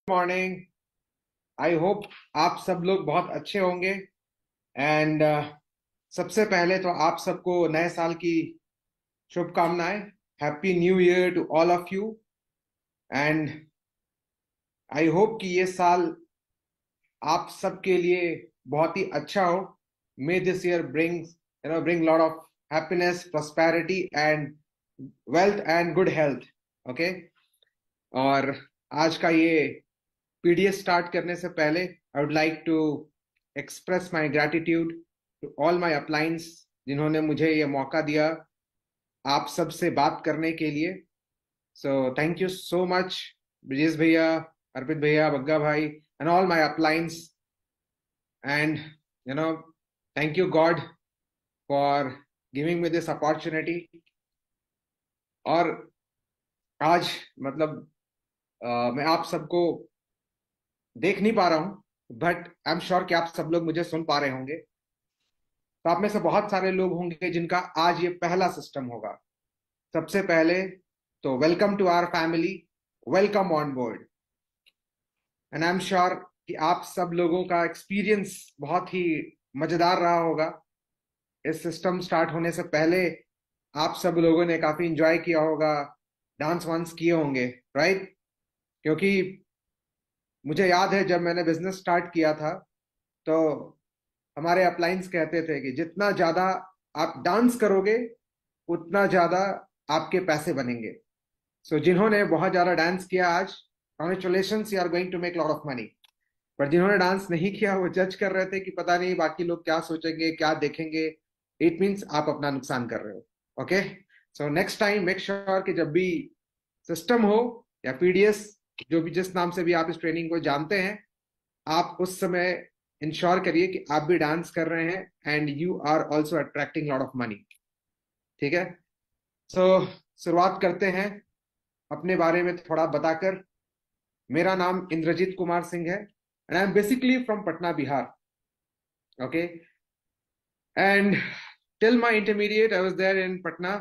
Morning. आई hope आप सब लोग बहुत अच्छे होंगे। एंड सबसे पहले तो आप सबको नए साल की शुभकामनाएं। Happy new year to all of you. And I hope कि ये साल आप सबके लिए बहुत ही अच्छा हो। May this year bring lot of happiness, prosperity and wealth and good health. Okay. और आज का ये पीडीएस स्टार्ट करने से पहले I would like to express my gratitude to all my uplines जिन्होंने मुझे ये मौका दिया आप सब से बात करने के लिए। So thank you so much Brijesh भैया, अर्पित भैया, बग्गा भाई and all my अपलाइंस। And you know thank you God for giving me this opportunity. और आज मतलब मैं आप सबको देख नहीं पा रहा हूं, बट आई एम श्योर कि आप सब लोग मुझे सुन पा रहे होंगे। तो आप में से बहुत सारे लोग होंगे जिनका आज ये पहला सिस्टम होगा। सबसे पहले तो welcome to our family, welcome on board. And I am sure कि आप सब लोगों का एक्सपीरियंस बहुत ही मजेदार रहा होगा। इस सिस्टम स्टार्ट होने से पहले आप सब लोगों ने काफी इंजॉय किया होगा, डांस वांस किए होंगे, राइट? क्योंकि मुझे याद है जब मैंने बिजनेस स्टार्ट किया था तो हमारे अपलाइंस कहते थे कि जितना ज्यादा आप डांस करोगे उतना ज्यादा आपके पैसे बनेंगे। सो जिन्होंने बहुत ज्यादा डांस किया आज, congratulations, you are going to make lot of money. पर जिन्होंने डांस नहीं किया वो जज कर रहे थे कि पता नहीं बाकी लोग क्या सोचेंगे, क्या देखेंगे। इट मीन्स आप अपना नुकसान कर रहे हो। Okay. So next time make sure कि जब भी सिस्टम हो या पीडीएस, जो भी जिस नाम से भी आप इस ट्रेनिंग को जानते हैं, आप उस समय इंश्योर करिए कि आप भी डांस कर रहे हैं and you are also attracting lot of money. ठीक है। सो शुरुआत करते हैं अपने बारे में थोड़ा बताकर। मेरा नाम इंद्रजीत कुमार सिंह है and I am basically from Patna, Bihar. Okay. And till my intermediate I was there in Patna.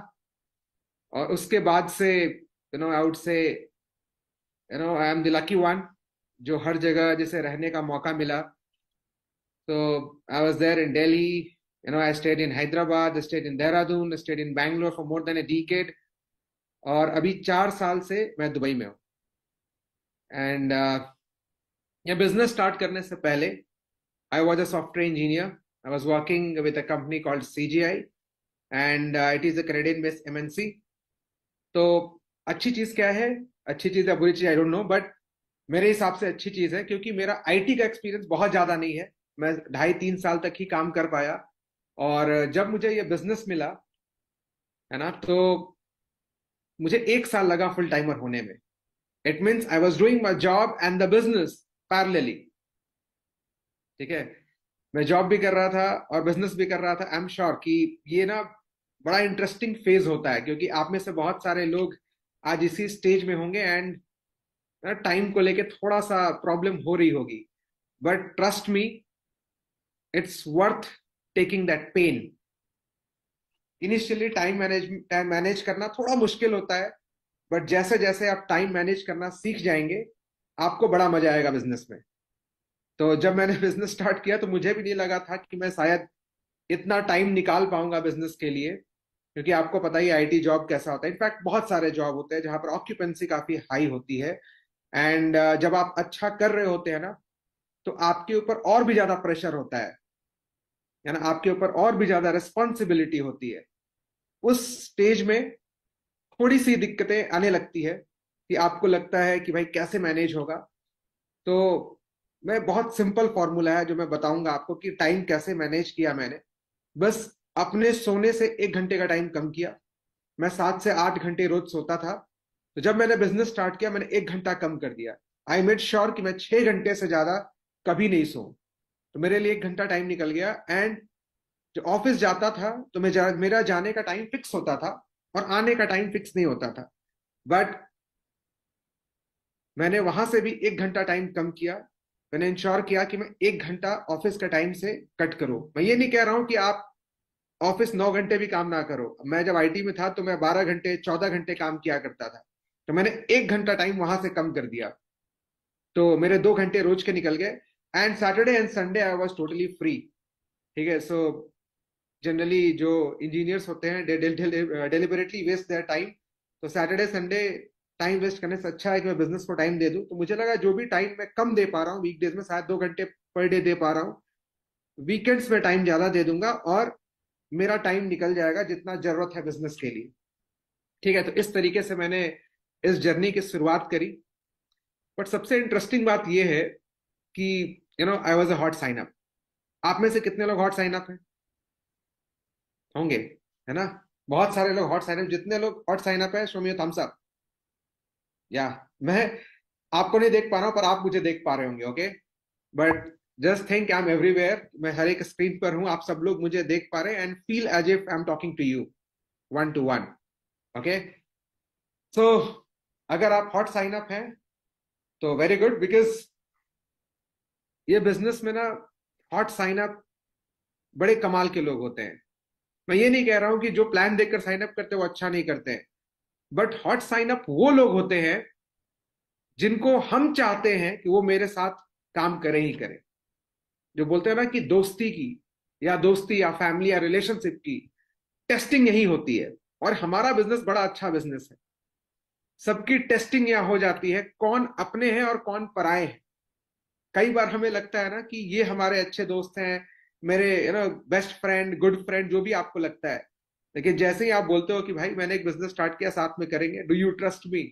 और उसके बाद से I would say I am the lucky one जो हर जगह जैसे रहने का मौका मिला। So I was there in Delhi. I stayed in Hyderabad, I stayed in Dehradun, I stayed in Bangalore for more than a decade. और अभी 4 साल से मैं दुबई में हूँ। एंड ये बिजनेस स्टार्ट करने से पहले आई was a software engineer. I was working with a company called CGI and it is a Canadian based MNC। तो अच्छी चीज क्या है, अच्छी चीज या बुरी चीज आई डोंट नो, बट मेरे हिसाब से अच्छी चीज है क्योंकि मेरा आईटी का एक्सपीरियंस बहुत ज्यादा नहीं है। मैं 2.5-3 साल तक ही काम कर पाया। और जब मुझे ये बिजनेस मिला है ना, तो मुझे 1 साल लगा फुल टाइमर होने में। It means I was doing my job and the business parallelly. ठीक है। मैं जॉब भी कर रहा था और बिजनेस भी कर रहा था। आई एम श्योर कि ये ना बड़ा इंटरेस्टिंग फेज होता है क्योंकि आप में से बहुत सारे लोग आज इसी स्टेज में होंगे एंड टाइम को लेके थोड़ा सा प्रॉब्लम हो रही होगी। But trust me, it's worth taking that pain. Initially time manage करना थोड़ा मुश्किल होता है, बट जैसे जैसे आप टाइम मैनेज करना सीख जाएंगे आपको बड़ा मजा आएगा बिजनेस में। तो जब मैंने बिजनेस स्टार्ट किया तो मुझे भी नहीं लगा था कि मैं शायद इतना टाइम निकाल पाऊंगा बिजनेस के लिए, क्योंकि आपको पता ही आईटी जॉब कैसा होता है। इनफैक्ट बहुत सारे जॉब होते हैं जहां पर ऑक्यूपेंसी काफी हाई होती है। एंड जब आप अच्छा कर रहे होते हैं ना, तो आपके ऊपर और भी ज्यादा प्रेशर होता है ना, आपके ऊपर और भी ज्यादा रिस्पॉन्सिबिलिटी होती है। उस स्टेज में थोड़ी सी दिक्कतें आने लगती है कि आपको लगता है कि भाई कैसे मैनेज होगा। तो मैं बहुत सिंपल फॉर्मूला है जो मैं बताऊंगा आपको कि टाइम कैसे मैनेज किया मैंने। बस अपने सोने से 1 घंटे का टाइम कम किया। मैं 7 से 8 घंटे रोज सोता था। तो जब मैंने बिजनेस स्टार्ट किया मैंने 1 घंटा कम कर दिया। आई मेड श्योर कि मैं 6 घंटे से ज्यादा कभी नहीं सो। तो मेरे लिए 1 घंटा टाइम निकल गया। एंड जो ऑफिस जाता था तो मेरा जाने का टाइम फिक्स होता था और आने का टाइम फिक्स नहीं होता था। बट मैंने वहां से भी 1 घंटा टाइम कम किया। मैंने इंश्योर किया कि मैं 1 घंटा ऑफिस का टाइम से कट करूं। मैं ये नहीं कह रहा हूं कि आप ऑफिस 9 घंटे भी काम ना करो। मैं जब आईटी में था तो मैं 12 घंटे 14 घंटे काम किया करता था। तो मैंने 1 घंटा टाइम वहां से कम कर दिया। तो मेरे 2 घंटे रोज के निकल गए। And Saturday and Sunday I was totally free. ठीक है। सो जनरली जो इंजीनियर्स होते हैं डेलिबरेटली वेस्ट देयर टाइम। तो सैटरडे संडे टाइम वेस्ट करने से अच्छा है कि मैं बिजनेस को टाइम दे दूं। तो मुझे लगा जो भी टाइम मैं कम दे पा रहा हूँ वीकडेज में, शायद 2 घंटे पर डे दे पा रहा हूँ, वीकेंड्स में टाइम ज्यादा दे दूंगा और मेरा टाइम निकल जाएगा जितना जरूरत है बिजनेस के लिए। ठीक है। तो इस तरीके से मैंने इस जर्नी की शुरुआत करी। बट सबसे इंटरेस्टिंग बात यह है कि I was a hot sign up. आप में से कितने लोग हॉट साइन अप हैं? होंगे, है ना? बहुत सारे लोग हॉट साइन अप। जितने लोग हॉट साइन अप है, शो मी थम्स अप। या मैं आपको नहीं देख पा रहा हूं पर आप मुझे देख पा रहे होंगे। Okay. But just think I am everywhere. मैं हर एक स्क्रीन पर हूं, आप सब लोग मुझे देख पा रहे हैं and feel as if I am talking to you one to one. Okay. So अगर आप हॉट साइन अप हैं तो वेरी गुड, बिकॉज ये बिजनेस में ना हॉट साइन अप बड़े कमाल के लोग होते हैं। मैं ये नहीं कह रहा हूं कि जो प्लान देखकर साइन अप करते हैं वो अच्छा नहीं करते हैं, बट हॉट साइन अप वो लोग होते हैं जिनको हम चाहते हैं कि वो मेरे साथ काम करें ही करें। जो बोलते हैं ना कि दोस्ती की या फैमिली या रिलेशनशिप की टेस्टिंग यही होती है। और हमारा बिजनेस बड़ा अच्छा बिजनेस है। सबकी टेस्टिंग यहां हो जाती है, कौन अपने हैं और कौन पराए हैं। कई बार हमें लगता है ना कि ये हमारे अच्छे दोस्त हैं, मेरे बेस्ट फ्रेंड, गुड फ्रेंड, जो भी आपको लगता है। लेकिन जैसे ही आप बोलते हो कि भाई मैंने एक बिजनेस स्टार्ट किया, साथ में करेंगे, डू यू ट्रस्ट मी,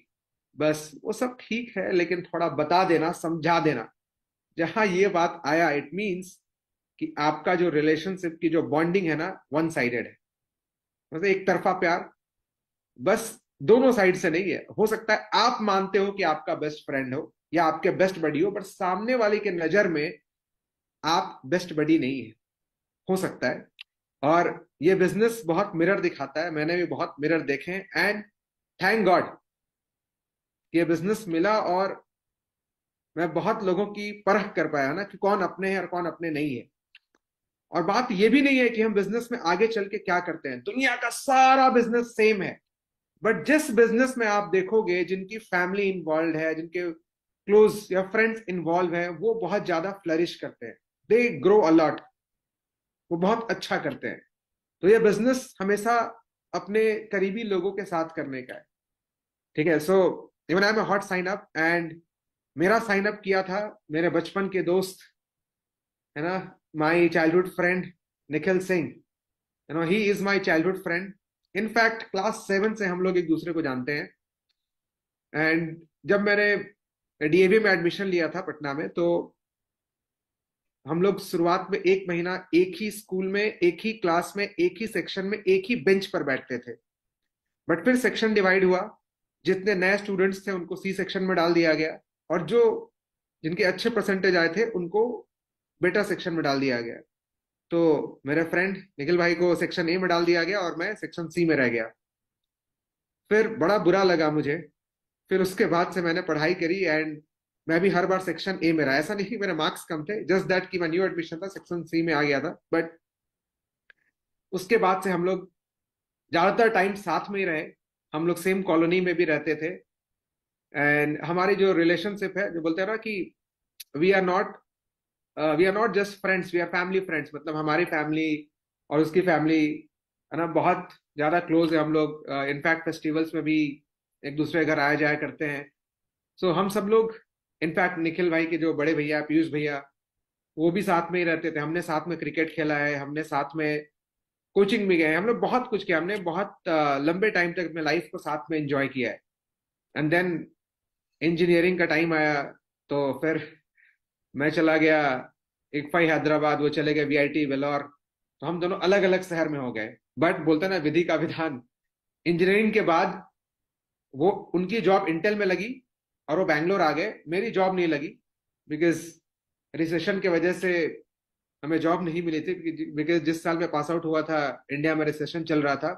बस वो सब ठीक है लेकिन थोड़ा बता देना, समझा देना। जहां ये बात आया, इट मीन्स कि आपका जो रिलेशनशिप की जो बॉन्डिंग है ना, वन साइडेड है। मतलब एक तरफा प्यार, बस दोनों साइड से नहीं है। हो सकता है आप मानते हो कि आपका बेस्ट फ्रेंड हो या आपके बेस्ट बडी हो, पर सामने वाले के नजर में आप बेस्ट बडी नहीं है, हो सकता है। और ये बिजनेस बहुत मिरर दिखाता है। मैंने भी बहुत मिरर देखे हैं एंड थैंक गॉड ये बिजनेस मिला। और मैं बहुत लोगों की परख कर पाया ना कि कौन अपने हैं और कौन अपने नहीं है। और बात यह भी नहीं है कि हम बिजनेस में आगे चल के क्या करते हैं, दुनिया का सारा बिजनेस सेम है। बट जिस बिजनेस में आप देखोगे जिनकी फैमिली इन्वॉल्व है, जिनके क्लोज या फ्रेंड्स इन्वॉल्व है, वो बहुत ज्यादा फ्लरिश करते हैं, दे ग्रो अलॉट, वो बहुत अच्छा करते हैं। तो ये बिजनेस हमेशा अपने करीबी लोगों के साथ करने का है। ठीक है। So even I am hot sign up and मेरा साइन अप किया था मेरे बचपन के दोस्त, है ना, my childhood friend Nikhil Singh. He is my childhood friend. In fact class 7 से हम लोग एक दूसरे को जानते हैं। एंड जब मैंने डीएवी में एडमिशन लिया था पटना में, तो हम लोग शुरुआत में 1 महीना एक ही स्कूल में, एक ही क्लास में, एक ही सेक्शन में, एक ही बेंच पर बैठते थे। बट फिर सेक्शन डिवाइड हुआ, जितने नए स्टूडेंट्स थे उनको सी सेक्शन में डाल दिया गया, और जो जिनके अच्छे परसेंटेज आए थे उनको बेटा सेक्शन में डाल दिया गया। तो मेरे फ्रेंड निखिल भाई को सेक्शन ए में डाल दिया गया और मैं सेक्शन सी में रह गया। फिर बड़ा बुरा लगा मुझे। फिर उसके बाद से मैंने पढ़ाई करी एंड मैं भी हर बार सेक्शन ए में रहा। ऐसा नहीं कि मेरे मार्क्स कम थे, जस्ट दैट कि मैं न्यू एडमिशन था, सेक्शन सी में आ गया था। बट उसके बाद से हम लोग ज्यादातर टाइम साथ में ही रहे। हम लोग सेम कॉलोनी में भी रहते थे। एंड हमारी जो रिलेशनशिप है, जो बोलते हैं ना कि we are not we are not just friends, we are family friends. मतलब हमारी फैमिली और उसकी फैमिली, है ना, बहुत ज्यादा क्लोज है हम लोग। इनफैक्ट फेस्टिवल्स में भी एक दूसरे के घर आया जाया करते हैं। सो हम सब लोग, इनफैक्ट निखिल भाई के जो बड़े भैया पीयूष भैया, वो भी साथ में ही रहते थे। हमने साथ में क्रिकेट खेला है, हमने साथ में कोचिंग भी गए हैं, हम लोग बहुत कुछ किया। हमने बहुत लंबे टाइम तक अपने लाइफ को साथ में एंजॉय किया है। एंड देन इंजीनियरिंग का टाइम आया, तो फिर मैं चला गया इकफाई हैदराबाद, वो चले गए वीआईटी वेलोर। तो हम दोनों अलग अलग शहर में हो गए। बट बोलते ना, विधि का विधान, इंजीनियरिंग के बाद वो उनकी जॉब इंटेल में लगी और वो बैंगलोर आ गए। मेरी जॉब नहीं लगी बिकॉज रिसेशन की वजह से हमें जॉब नहीं मिली थी। बिकॉज जिस साल में पास आउट हुआ था, इंडिया में रिसेशन चल रहा था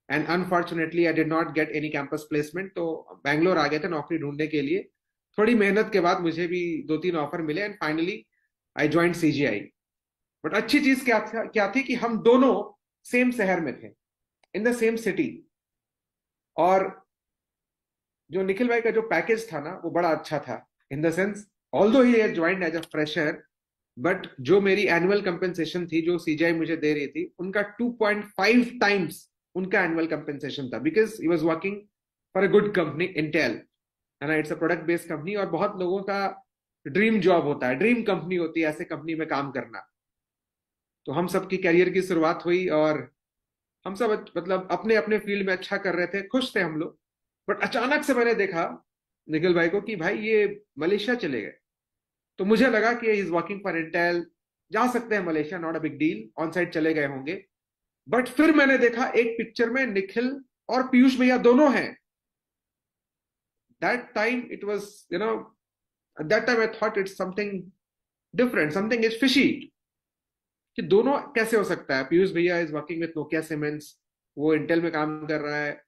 and unfortunately I did not get any campus placement. तो बैंगलोर आ गए थे नौकरी ढूंढने के लिए। थोड़ी मेहनत के बाद मुझे भी 2-3 ऑफर मिले and finally I joined CGI. But अच्छी चीज क्या थी कि हम दोनों सेम शहर में थे, इन द सेम सिटी। और जो निखिल भाई का जो पैकेज था ना, वो बड़ा अच्छा था। In the sense although he joined as a fresher, but जो मेरी एनुअल कंपेंसेशन थी जो सीजीआई मुझे दे रही थी, उनका 2.5 टाइम्स उनका एनुअल कंपेंसेशन था, because he was working for a good company Intel, है ना। It's a product based company, और बहुत लोगों का ड्रीम जॉब होता है, ड्रीम कंपनी होती है ऐसे कंपनी में काम करना। तो हम सबकी करियर की शुरुआत हुई, और हम सब मतलब अपने अपने फील्ड में अच्छा कर रहे थे, खुश थे हम लोग। बट अचानक से मैंने देखा निखिल भाई को कि भाई ये मलेशिया चले गए। तो मुझे लगा कि इज वर्किंग फॉर इंटेल, जा सकते हैं Malaysia, not a big deal, on site चले गए होंगे। बट फिर मैंने देखा एक पिक्चर में निखिल और पीयूष भैया दोनों हैं। That time it was, you know, that time I thought it's something different, something is fishy, कि दोनों कैसे हो सकता है। पीयूष भैया is working with Nokia cements, वो इंटेल में काम कर रहा है,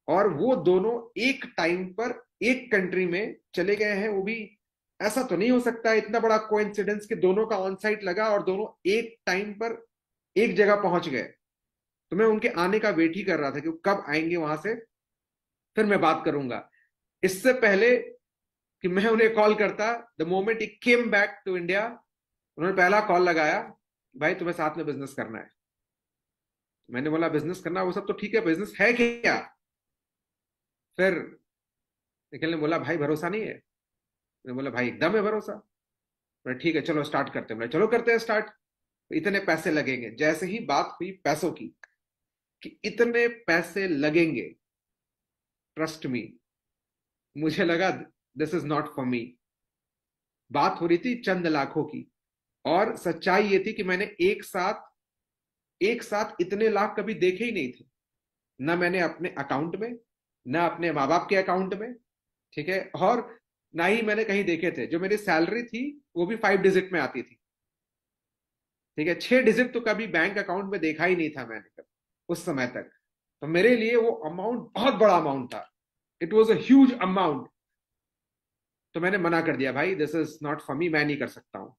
और वो दोनों एक टाइम पर एक कंट्री में चले गए हैं, वो भी। ऐसा तो नहीं हो सकता, इतना बड़ा कोइंसिडेंस कि दोनों का ऑन साइट लगा और दोनों एक टाइम पर एक जगह पहुंच गए। तो मैं उनके आने का वेट ही कर रहा था कि वो कब आएंगे वहां से, फिर मैं बात करूंगा। इससे पहले कि मैं उन्हें कॉल करता, the moment he came back to India, उन्होंने पहला कॉल लगाया, भाई तुम्हें साथ में बिजनेस करना है। मैंने बोला बिजनेस करना वो सब तो ठीक है, बिजनेस है क्या? फिर निखिल ने बोला भाई भरोसा नहीं है। मैंने बोला भाई एकदम है भरोसा। बोले ठीक है चलो स्टार्ट करते हैं। बोले चलो करते हैं स्टार्ट। इतने पैसे लगेंगे, जैसे ही बात हुई पैसों की कि इतने पैसे लगेंगे, ट्रस्ट मी, मुझे लगा this is not for me. बात हो रही थी चंद लाखों की, और सच्चाई ये थी कि मैंने एक साथ इतने लाख कभी देखे ही नहीं थे, ना मैंने अपने अकाउंट में, ना अपने माँ बाप के अकाउंट में, ठीक है, और ना ही मैंने कहीं देखे थे। जो मेरी सैलरी थी वो भी 5 डिजिट में आती थी, ठीक है, 6 डिजिट तो कभी बैंक अकाउंट में देखा ही नहीं था मैंने कभी उस समय तक। तो मेरे लिए वो अमाउंट बहुत बड़ा अमाउंट था, it was a huge amount. तो मैंने मना कर दिया, भाई this is not for me, मैं नहीं कर सकता हूं।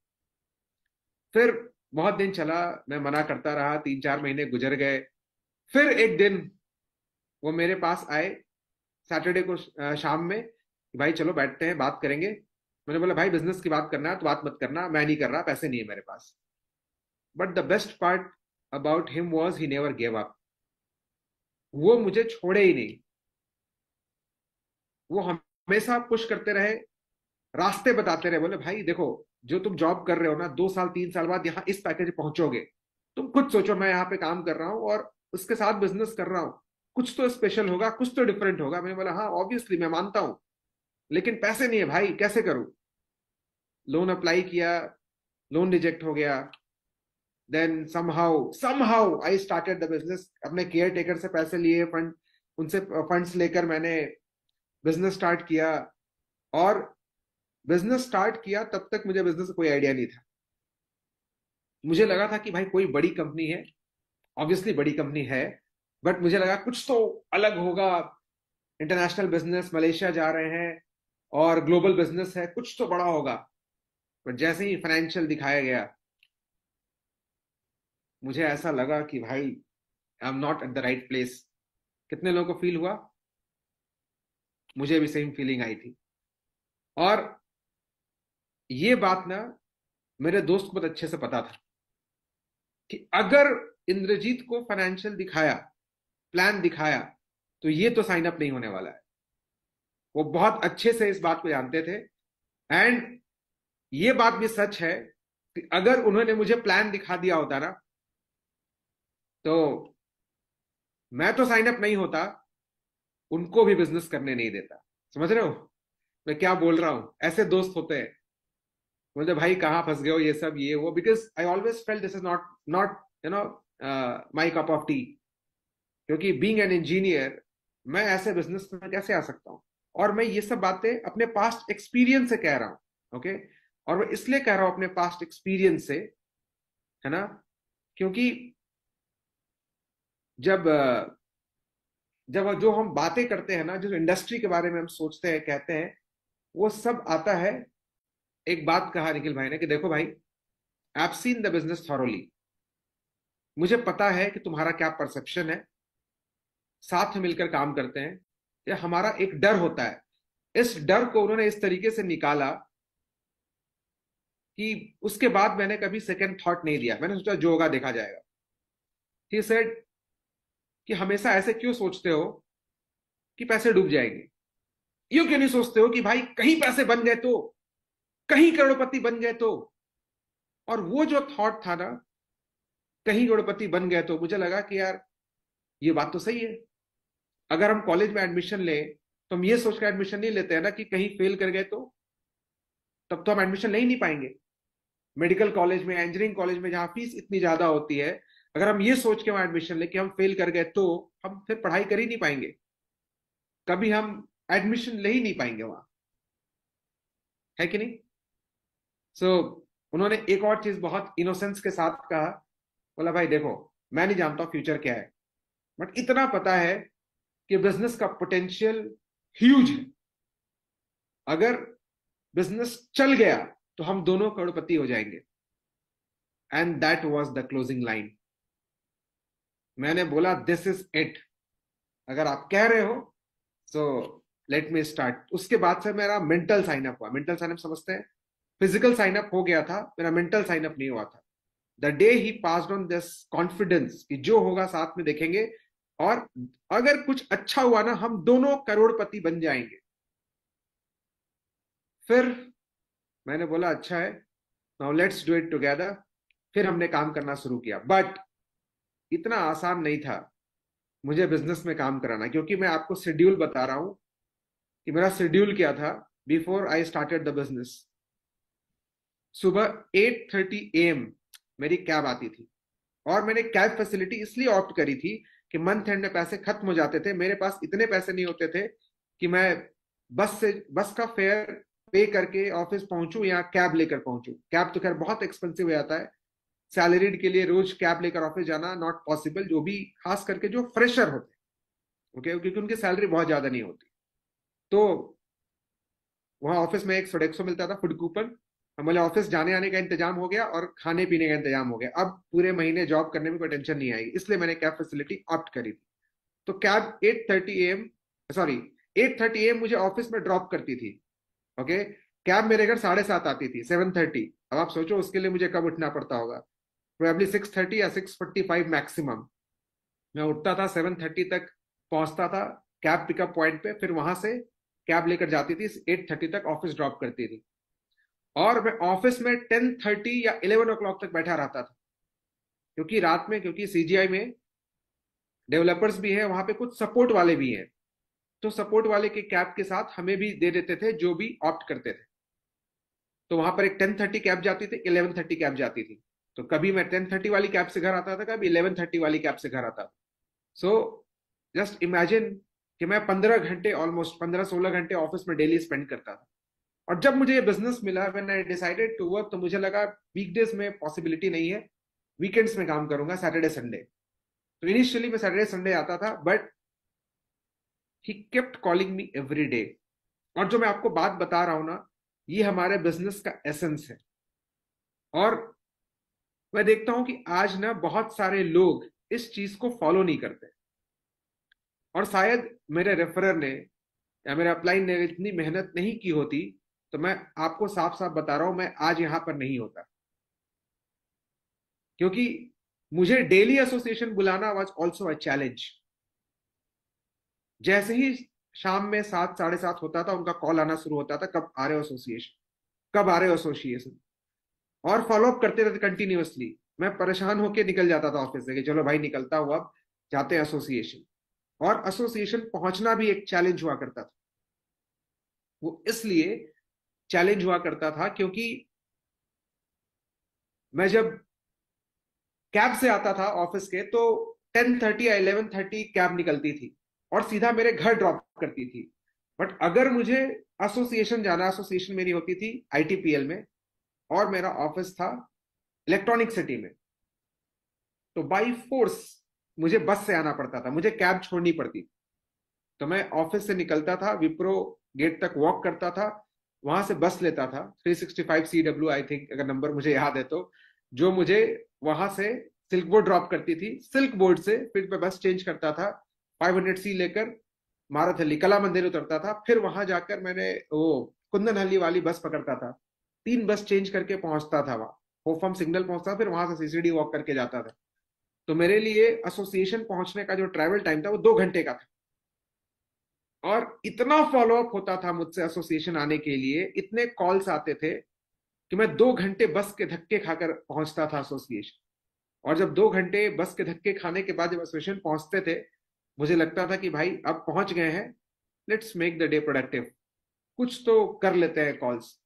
फिर बहुत दिन चला, मैं मना करता रहा, 3-4 महीने गुजर गए। फिर एक दिन वो मेरे पास आए, सैटरडे को शाम में, कि भाई चलो बैठते हैं बात करेंगे। मैंने बोला भाई बिजनेस की बात करना है तो बात मत करना, मैं नहीं कर रहा, पैसे नहीं है मेरे पास। But the best part about him was he never gave up. वो मुझे छोड़े ही नहीं, वो हमेशा पुश करते रहे, रास्ते बताते रहे। बोले भाई देखो, जो तुम जॉब कर रहे हो ना, 2 साल 3 साल बाद यहाँ इस पैकेज पहुंचोगे। तुम खुद सोचो, मैं यहाँ पे काम कर रहा हूँ और उसके साथ बिजनेस कर रहा हूँ, कुछ तो स्पेशल होगा, कुछ तो डिफरेंट होगा। मैंने बोला हाँ ऑब्वियसली मैं मानता हूँ, लेकिन पैसे नहीं है भाई, कैसे करूं? लोन अप्लाई किया, लोन रिजेक्ट हो गया। Then somehow I started the business. अपने केयर टेकर से पैसे लिए, फंड, उनसे फंड्स लेकर मैंने बिजनेस स्टार्ट किया। और बिजनेस स्टार्ट किया तब तक मुझे बिजनेस का कोई आइडिया नहीं था। मुझे लगा था कि भाई कोई बड़ी कंपनी है, ऑब्वियसली बड़ी कंपनी है, बट मुझे लगा कुछ तो अलग होगा। इंटरनेशनल बिजनेस, मलेशिया जा रहे हैं और ग्लोबल बिजनेस है, कुछ तो बड़ा होगा। बट जैसे ही फाइनेंशियल दिखाया गया, मुझे ऐसा लगा कि भाई आई am not at the right place. कितने लोगों को फील हुआ? मुझे भी सेम फीलिंग आई थी। और ये बात ना मेरे दोस्त को बहुत अच्छे से पता था कि अगर इंद्रजीत को फाइनेंशियल दिखाया, प्लान दिखाया, तो ये तो साइन अप नहीं होने वाला है। वो बहुत अच्छे से इस बात को जानते थे। एंड ये बात भी सच है कि अगर उन्होंने मुझे प्लान दिखा दिया होता ना, तो मैं तो साइन अप नहीं होता, उनको भी बिजनेस करने नहीं देता। समझ रहे हो मैं क्या बोल रहा हूं? ऐसे दोस्त होते हैं। बोलते भाई कहाँ फंस गए हो, ये सब ये वो, because I always felt this is not not you know my cup of T. क्योंकि बीइंग एन इंजीनियर, मैं ऐसे बिजनेस में कैसे आ सकता हूँ? और मैं ये सब बातें अपने पास्ट एक्सपीरियंस से कह रहा हूँ, ओके। और मैं इसलिए कह रहा हूँ अपने पास्ट एक्सपीरियंस से, है ना, क्योंकि जब जब जो हम बातें करते हैं ना, जो इंडस्ट्री के बारे में हम सोचते हैं, कहते हैं, वो सब आता है। एक बात कहा निखिल भाई ने कि देखो भाई, I have seen the business thoroughly. मुझे पता है कि तुम्हारा क्या परसेप्शन है। साथ में मिलकर काम करते हैं, ये हमारा एक डर होता है। इस डर को उन्होंने इस तरीके से निकाला कि उसके बाद मैंने कभी सेकंड थॉट नहीं दिया, मैंने सोचा जो होगा देखा जाएगा। ही सेड कि हमेशा ऐसे क्यों सोचते हो कि पैसे डूब जाएंगे, यूं क्यों नहीं सोचते हो कि भाई कहीं पैसे बन गए तो, कहीं करोड़पति बन गए तो। और वो जो थॉट था ना, कहीं करोड़पति बन गए तो, मुझे लगा कि यार ये बात तो सही है। अगर हम कॉलेज में एडमिशन लें तो हम ये सोच कर एडमिशन नहीं लेते हैं ना कि कहीं फेल कर गए तो, तब तो हम एडमिशन ले ही नहीं पाएंगे। मेडिकल कॉलेज में, इंजीनियरिंग कॉलेज में जहां फीस इतनी ज्यादा होती है, अगर हम ये सोच के वहां एडमिशन ले कि हम फेल कर गए तो हम फिर पढ़ाई कर ही नहीं पाएंगे, कभी हम एडमिशन ले ही नहीं पाएंगे वहां, है कि नहीं। सो उन्होंने एक और चीज बहुत इनोसेंस के साथ कहा, बोला भाई देखो, मैं नहीं जानता फ्यूचर क्या है, बट इतना पता है कि बिजनेस का पोटेंशियल ह्यूज है। अगर बिजनेस चल गया तो हम दोनों करोड़पति हो जाएंगे। And that was the closing line. मैंने बोला दिस इज इट, अगर आप कह रहे हो सो लेट मी स्टार्ट। उसके बाद से मेरा मेंटल साइन अप हुआ। मेंटल साइन अप समझते हैं, फिजिकल साइन अप हो गया था, मेरा मेंटल साइन अप नहीं हुआ था। The day he passed on this confidence कि जो होगा साथ में देखेंगे, और अगर कुछ अच्छा हुआ ना हम दोनों करोड़पति बन जाएंगे। फिर मैंने बोला अच्छा है, now let's do it together. फिर हमने काम करना शुरू किया, बट इतना आसान नहीं था मुझे बिजनेस में काम कराना, क्योंकि मैं आपको शेड्यूल बता रहा हूं कि मेरा शेड्यूल क्या था before I started the business. सुबह 8:30 AM मेरी कैब आती थी, और मैंने कैब फैसिलिटी इसलिए ऑप्ट करी थी कि मंथ एंड में पैसे खत्म हो जाते थे, मेरे पास इतने पैसे नहीं होते थे कि मैं बस का फेयर पे करके ऑफिस पहुंचूं या कैब लेकर पहुंचूं। कैब तो खैर बहुत एक्सपेंसिव हो जाता है, सैलरीड के लिए रोज कैब लेकर ऑफिस जाना नॉट पॉसिबल, जो भी खास करके जो फ्रेशर होते हैं, ओके, क्योंकि उनकी सैलरी बहुत ज्यादा नहीं होती। तो वहां ऑफिस में एक सोडेक्सो मिलता था, फूड कूपन। हमारे ऑफिस जाने आने का इंतजाम हो गया और खाने पीने का इंतजाम हो गया, अब पूरे महीने जॉब करने में कोई टेंशन नहीं आएगी, इसलिए मैंने कैब फैसिलिटी ऑप्ट करी थी। तो कैब 8:30 AM, सॉरी 8:30 AM मुझे ऑफिस में ड्रॉप करती थी, ओके। कैब मेरे घर 7:30 आती थी, 7:30। अब आप सोचो उसके लिए मुझे कब उठना पड़ता होगा, प्रोबेबली 6:30 या 6:45 मैक्सिमम। मैं उठता था, 7:30 तक पहुंचता था कैब पिकअप पॉइंट पे, फिर वहां से कैब लेकर जाती थी, 8:30 तक ऑफिस ड्रॉप करती थी। और मैं ऑफिस में 10:30 या 11 o'clock तक बैठा रहता था, क्योंकि रात में, क्योंकि सीजीआई में डेवलपर्स भी है, वहां पे कुछ सपोर्ट वाले भी हैं, तो सपोर्ट वाले के कैब के साथ हमें भी दे देते थे जो भी ऑप्ट करते थे। तो वहां पर एक 10:30 कैब जाती थी, 11:30 कैब जाती थी। तो कभी मैं 10:30 वाली कैब से घर आता था, कभी 11:30 वाली कैब से घर आता था। सो जस्ट इमेजिन कि मैं 15 घंटे, ऑलमोस्ट 15-16 घंटे ऑफिस में डेली स्पेंड करता था। और जब मुझे ये बिजनेस मिला, when I decided to work, तो मुझे लगा वीकडेज में पॉसिबिलिटी नहीं है, वीकेंड्स में काम करूंगा, सैटरडे संडे। तो इनिशियली मैं सैटरडे संडे आता था, but he kept calling me every day. और जो मैं आपको बात बता रहा हूं ना, ये हमारे बिजनेस का एसेंस है। और मैं देखता हूं कि आज ना बहुत सारे लोग इस चीज को फॉलो नहीं करते, और शायद मेरे रेफरर ने या मेरे अपलाइन ने इतनी मेहनत नहीं की होती, तो मैं आपको साफ साफ बता रहा हूं, मैं आज यहां पर नहीं होता। क्योंकि मुझे डेली एसोसिएशन बुलाना वाज ऑल्सो अ चैलेंज। जैसे ही शाम में 7, 7:30 होता था, उनका कॉल आना शुरू होता था, कब आ रहे हो एसोसिएशन, कब आ रहे हो एसोसिएशन, और फॉलोअप करते रहते कंटिन्यूअसली। मैं परेशान होकर निकल जाता था ऑफिस से कि चलो भाई निकलता हुआ, अब जाते हैं एसोसिएशन। और एसोसिएशन पहुंचना भी एक चैलेंज हुआ करता था। वो इसलिए चैलेंज हुआ करता था क्योंकि मैं जब कैब से आता था ऑफिस के, तो 10:30 या 11:30 कैब निकलती थी और सीधा मेरे घर ड्रॉप करती थी। बट अगर मुझे एसोसिएशन जाना, एसोसिएशन मेरी होती थी आईटीपीएल में, और मेरा ऑफिस था इलेक्ट्रॉनिक सिटी में, तो बाई फोर्स मुझे बस से आना पड़ता था, मुझे कैब छोड़नी पड़ती। तो मैं ऑफिस से निकलता था, विप्रो गेट तक वॉक करता था, वहां से बस लेता था 365CW, आई थिंक, अगर नंबर मुझे याद है तो, जो मुझे वहां से सिल्क बोर्ड ड्रॉप करती थी। सिल्क बोर्ड से फिर मैं बस चेंज करता था, 500C लेकर माराथली कला मंदिर उतरता था, फिर वहां जाकर मैंने वो कुंदनहल्ली वाली बस पकड़ता था, 3 बस चेंज करके पहुंचता था वहां, होफम सिग्नल पहुंचता, फिर वहां से सीसीडी वॉक करके जाता था। तो मेरे लिए एसोसिएशन पहुंचने का जो ट्रैवल टाइम था वो 2 घंटे का था। और इतना फॉलोअप होता था मुझसे एसोसिएशन आने के लिए, इतने कॉल्स आते थे कि मैं 2 घंटे बस के धक्के खाकर पहुंचता था एसोसिएशन। और जब 2 घंटे बस के धक्के खाने के बाद जब एसोसिएशन पहुंचते थे, मुझे लगता था कि भाई अब पहुंच गए हैं, let's make the day productive, कुछ तो कर लेते हैं कॉल्स।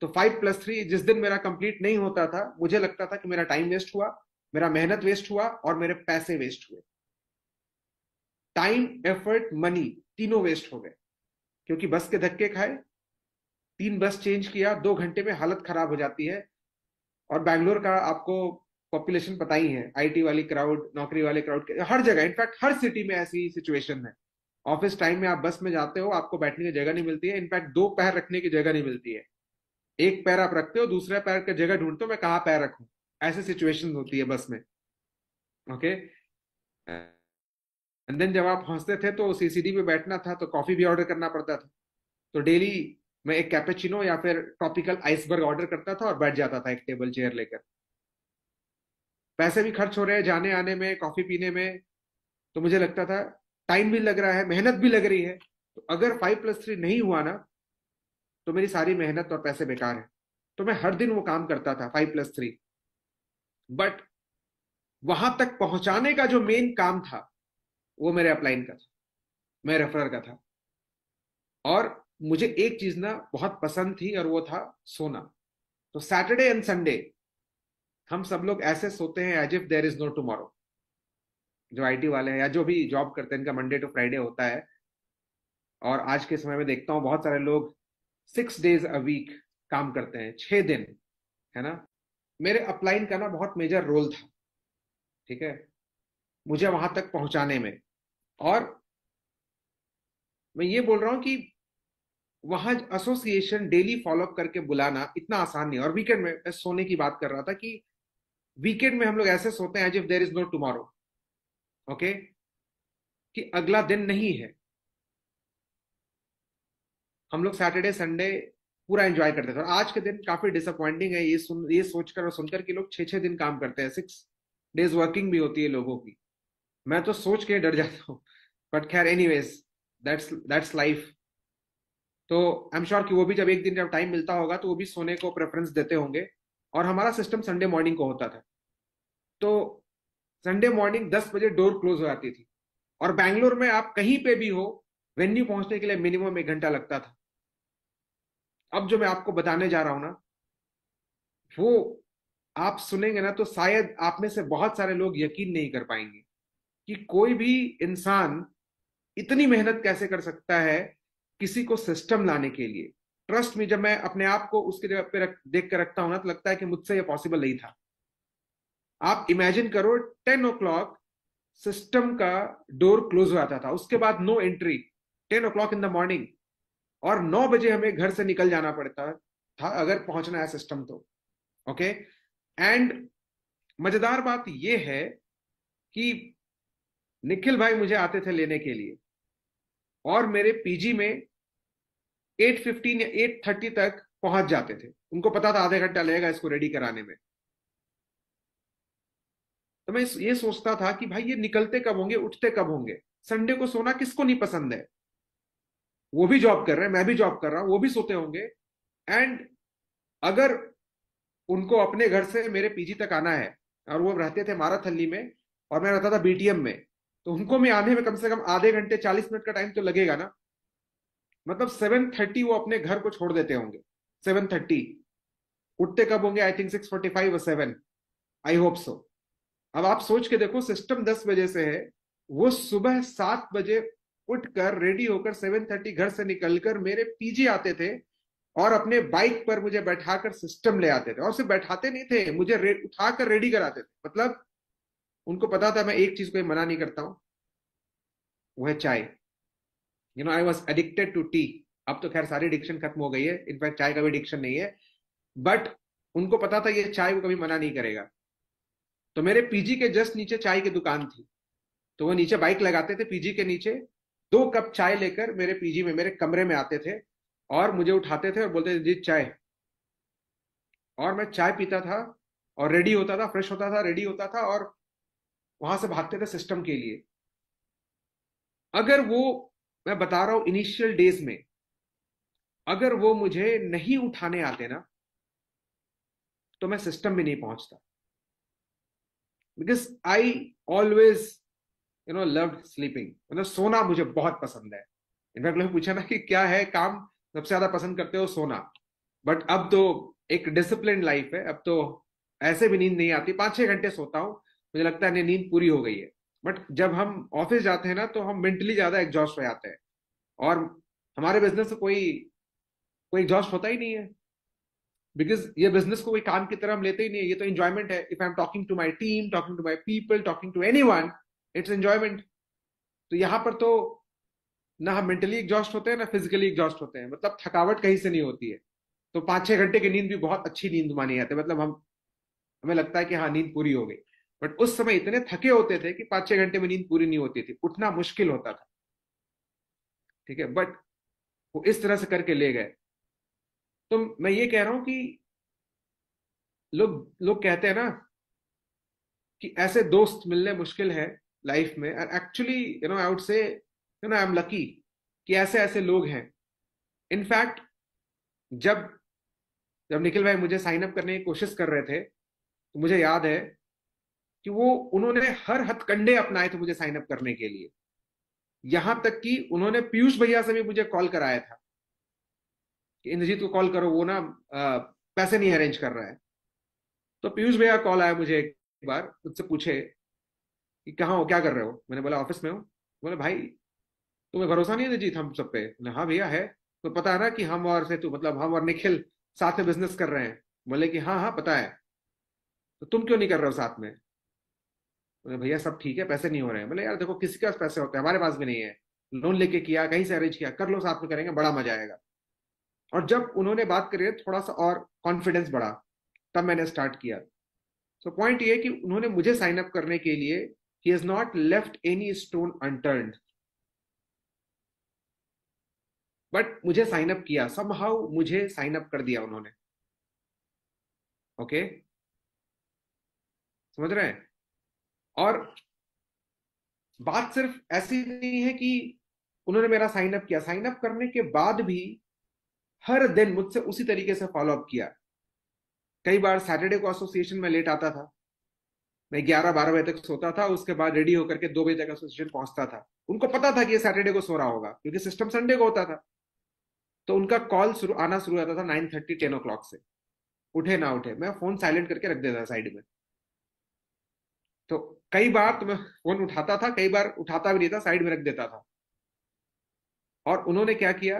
तो 5+3 जिस दिन मेरा कंप्लीट नहीं होता था, मुझे लगता था कि मेरा टाइम वेस्ट हुआ, मेरा मेहनत वेस्ट हुआ और मेरे पैसे वेस्ट हुए। टाइम, एफर्ट, मनी तीनों वेस्ट हो गए, क्योंकि बस के धक्के खाए, 3 बस चेंज किया, 2 घंटे में हालत खराब हो जाती है। और बैंगलोर का आपको पॉपुलेशन पता ही है, आईटी वाली क्राउड, नौकरी वाले क्राउड, हर जगह, इनफैक्ट हर सिटी में ऐसी सिचुएशन है। ऑफिस टाइम में आप बस में जाते हो, आपको बैठने की जगह नहीं मिलती है, इनफैक्ट 2 पैर रखने की जगह नहीं मिलती है। एक पैर आप रखते हो, दूसरे पैर की जगह ढूंढते हो, मैं कहाँ पैर रखूं, ऐसी सिचुएशन होती है बस में। ओके, एंड देन जब आप पहुंचते थे तो सीसीडी पे बैठना था तो कॉफी भी ऑर्डर करना पड़ता था। तो डेली मैं एक कैपेचिनो या फिर ट्रॉपिकल आइसबर्ग ऑर्डर करता था और बैठ जाता था एक टेबल चेयर लेकर। पैसे भी खर्च हो रहे हैं जाने आने में, कॉफी पीने में, तो मुझे लगता था टाइम भी लग रहा है, मेहनत भी लग रही है, तो अगर 5+3 नहीं हुआ ना, तो मेरी सारी मेहनत और पैसे बेकार है। तो मैं हर दिन वो काम करता था 5+3। बट वहां तक पहुंचाने का जो मेन काम था वो मेरे अपलाइन का था, मेरे रेफरर का था। और मुझे एक चीज ना बहुत पसंद थी और वो था सोना। तो सैटरडे एंड संडे हम सब लोग ऐसे सोते हैं as if there is no tomorrow. जो आईटी वाले हैं या जो भी जॉब करते हैं, इनका मंडे टू फ्राइडे होता है। और आज के समय में देखता हूँ बहुत सारे लोग 6 डेज अ वीक काम करते हैं, 6 दिन, है ना। मेरे अपलाइन का ना बहुत मेजर रोल था, ठीक है, मुझे वहां तक पहुंचाने में। और मैं ये बोल रहा हूं कि वहां एसोसिएशन डेली फॉलोअप करके बुलाना इतना आसान नहीं। और वीकेंड में, मैं सोने की बात कर रहा था कि वीकेंड में हम लोग ऐसे सोते हैं as if there is no tomorrow, okay, कि अगला दिन नहीं है। हम लोग सैटरडे संडे पूरा एंजॉय करते थे। और आज के दिन काफी डिसअपॉइंटिंग है ये सोचकर और सुनकर कि लोग 6 6 दिन काम करते हैं, 6 डेज वर्किंग भी होती है लोगों की। मैं तो सोच के डर जाता हूँ। बट खैर, एनीवेज, दैट्स लाइफ। तो आई एम श्योर कि वो भी जब एक दिन जब टाइम मिलता होगा तो वो भी सोने को प्रेफरेंस देते होंगे। और हमारा सिस्टम संडे मॉर्निंग को होता था। तो संडे मॉर्निंग 10 बजे डोर क्लोज हो जाती थी। और बैंगलोर में आप कहीं पे भी हो, वेन्यू पहुंचने के लिए मिनिमम 1 घंटा लगता था। अब जो मैं आपको बताने जा रहा हूं ना, वो आप सुनेंगे ना तो शायद आप में से बहुत सारे लोग यकीन नहीं कर पाएंगे कि कोई भी इंसान इतनी मेहनत कैसे कर सकता है किसी को सिस्टम लाने के लिए। ट्रस्ट में, जब मैं अपने आप को उसके जगह पे देख कर रखता हूं ना, तो लगता है कि मुझसे ये पॉसिबल नहीं था। आप इमेजिन करो, 10 o'clock सिस्टम का डोर क्लोज हो जाता था, उसके बाद no entry, 10 o'clock in the morning. और 9 बजे हमें घर से निकल जाना पड़ता था अगर पहुंचना है सिस्टम तो। ओके, एंड मजेदार बात यह है कि निखिल भाई मुझे आते थे लेने के लिए, और मेरे पीजी में 8:15 या 8:30 तक पहुंच जाते थे। उनको पता था आधे घंटा लगेगा इसको रेडी कराने में। तो मैं ये सोचता था कि भाई ये निकलते कब होंगे, उठते कब होंगे। संडे को सोना किसको नहीं पसंद है। वो भी जॉब कर रहे हैं, मैं भी जॉब कर रहा हूं, वो भी सोते होंगे। एंड अगर उनको अपने घर से मेरे पीजी तक आना है, और वो रहते थे माराथली में और मैं रहता था बीटीएम में, तो उनको मैं आने में कम से कम आधे घंटे 40 मिनट का टाइम तो लगेगा ना। मतलब 7:30 वो अपने घर को छोड़ देते होंगे, 7:30। उठते कब होंगे, आई थिंक 6:45 और 7, आई होप सो। अब आप सोच के देखो, सिस्टम 10 बजे से है, वो सुबह 7 बजे उठकर रेडी होकर 7:30 घर से निकलकर मेरे पीजी आते थे और अपने बाइक पर मुझे बैठाकर सिस्टम ले आते थे। और सिर्फ बैठाते नहीं थे, मुझे उठाकर रेडी कराते थे। मतलब उनको पता था मैं एक चीज को मना नहीं करता हूं, वो है चाय। I was addicted to tea. अब तो खैर सारी एडिक्शन खत्म हो गई है, इनफैक्ट चाय का भी एडिक्शन नहीं है। बट उनको पता था ये चाय को कभी मना नहीं करेगा। तो मेरे पीजी के जस्ट नीचे चाय की दुकान थी, तो वो नीचे बाइक लगाते थे पीजी के नीचे, 2 कप चाय लेकर मेरे पीजी में, मेरे कमरे में आते थे और मुझे उठाते थे और बोलते थे जी चाय। और मैं चाय पीता था और रेडी होता था, फ्रेश होता था, रेडी होता था और वहां से भागते थे सिस्टम के लिए। अगर वो, मैं बता रहा हूं इनिशियल डेज में, अगर वो मुझे नहीं उठाने आते ना, तो मैं सिस्टम में नहीं पहुंचता। Because I always loved sleeping, मतलब सोना मुझे बहुत पसंद है। इनफैक्ट लोग पूछा ना कि क्या है काम सबसे ज्यादा पसंद करते हो, सोना। बट अब तो एक डिसिप्लिन लाइफ है, अब तो ऐसे भी नींद नहीं आती, 5-6 घंटे सोता हूँ, मुझे लगता है नहीं नींद पूरी हो गई है। बट जब हम ऑफिस जाते हैं ना, तो हम मेंटली ज्यादा एग्जॉस्ट हो जाते हैं। और हमारे बिजनेस से कोई कोई एग्जॉस्ट होता ही नहीं है, बिकॉज ये बिजनेस को कोई काम की तरह हम लेते ही नहीं है, ये तो एंजॉयमेंट है। If I am talking to my team, talking to my people, talking to anyone, it's enjoyment. तो यहाँ पर तो ना हम मेंटली एग्जॉस्ट होते हैं ना फिजिकली एग्जॉस्ट होते हैं, मतलब थकावट कहीं से नहीं होती है। तो 5-6 घंटे की नींद भी बहुत अच्छी नींद मानी जाती है, मतलब हम, हमें लगता है कि हाँ नींद पूरी हो गई। बट उस समय इतने थके होते थे कि 5-6 घंटे में नींद पूरी नहीं होती थी, उठना मुश्किल होता था। ठीक है, बट वो इस तरह से करके ले गए। तो मैं ये कह रहा हूं कि लोग लोग कहते हैं ना कि ऐसे दोस्त मिलने मुश्किल है लाइफ में। Actually I would say I am lucky कि ऐसे ऐसे लोग हैं। इनफैक्ट जब जब निखिल भाई मुझे साइन अप करने की कोशिश कर रहे थे, तो मुझे याद है कि वो, उन्होंने हर हथकंडे अपनाए थे मुझे साइन अप करने के लिए। यहां तक कि उन्होंने पीयूष भैया से भी मुझे कॉल कराया था कि इंद्रजीत को कॉल करो, वो ना पैसे नहीं अरेंज कर रहा है। तो पीयूष भैया कॉल आया मुझे एक बार, मुझसे पूछे कि कहाँ हो, क्या कर रहे हो। मैंने बोला ऑफिस में हूँ। बोले भाई तुम्हें भरोसा नहीं है इंद्रजीत हम सब पे। बोले हाँ भैया है, तो पता है ना कि हम और से तू, मतलब हम और निखिल साथ में बिजनेस कर रहे हैं। बोले कि हाँ हाँ पता है। तो तुम क्यों नहीं कर रहे हो साथ में। बोले भैया सब ठीक है, पैसे नहीं हो रहे हैं। बोले यार देखो किसी के पास पैसे होते हैं, हमारे पास भी नहीं है, लोन लेके किया, कहीं से अरेंज किया, कर लो साथ में करेंगे, बड़ा मजा आएगा। और जब उन्होंने बात करी थोड़ा सा और कॉन्फिडेंस बढ़ा, तब मैंने स्टार्ट किया। सो पॉइंट ये है कि उन्होंने मुझे साइन अप करने के लिए, he has not left any stone unturned, but मुझे साइन अप किया, समहाउ मुझे साइन अप कर दिया उन्होंने। ओके, समझ रहे हैं। और बात सिर्फ ऐसी नहीं है कि उन्होंने मेरा साइन अप किया, साइन अप करने के बाद भी हर दिन मुझसे उसी तरीके से फॉलो अप किया। कई बार सैटरडे को एसोसिएशन में लेट आता था, मैं 11-12 बजे तक सोता था, उसके बाद रेडी होकर के 2 बजे तक एसोसिएशन पहुंचता था। उनको पता था कि ये सैटरडे को सो रहा होगा, क्योंकि सिस्टम संडे को होता था। तो उनका कॉल आना शुरू होता था 9:30-10 o'clock से। उठे ना उठे, मैं फोन साइलेंट करके रख देता था साइड में। तो कई बार तो मैं फोन उठाता था, कई बार उठाता भी नहीं था, साइड में रख देता था। और उन्होंने क्या किया,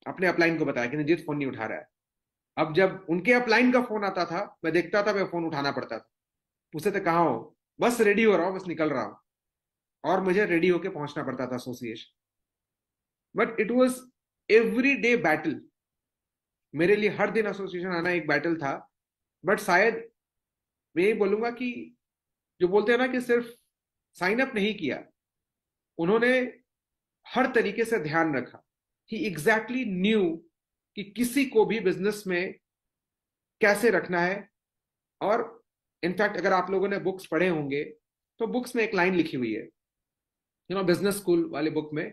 अपने अपलाइन को बताया कि निजीत फोन नहीं उठा रहा है। अब जब उनके अपलाइन का फोन आता था, मैं देखता था, मैं फोन उठाना पड़ता था। पूछते थे कहाँ हो, बस रेडी हो रहा हूँ, बस निकल रहा हूँ। और मुझे रेडी होके पहुंचना पड़ता था association. But it was every day battle, मेरे लिए हर दिन एसोसिएशन आना एक बैटल था। बट शायद मैं यही बोलूंगा कि जो बोलते हैं ना कि सिर्फ साइन अप नहीं किया, उन्होंने हर तरीके से ध्यान रखा। ही एग्जैक्टली न्यू कि किसी को भी बिजनेस में कैसे रखना है। और इनफैक्ट अगर आप लोगों ने बुक्स पढ़े होंगे, तो बुक्स में एक लाइन लिखी हुई है, बिजनेस स्कूल वाले बुक में,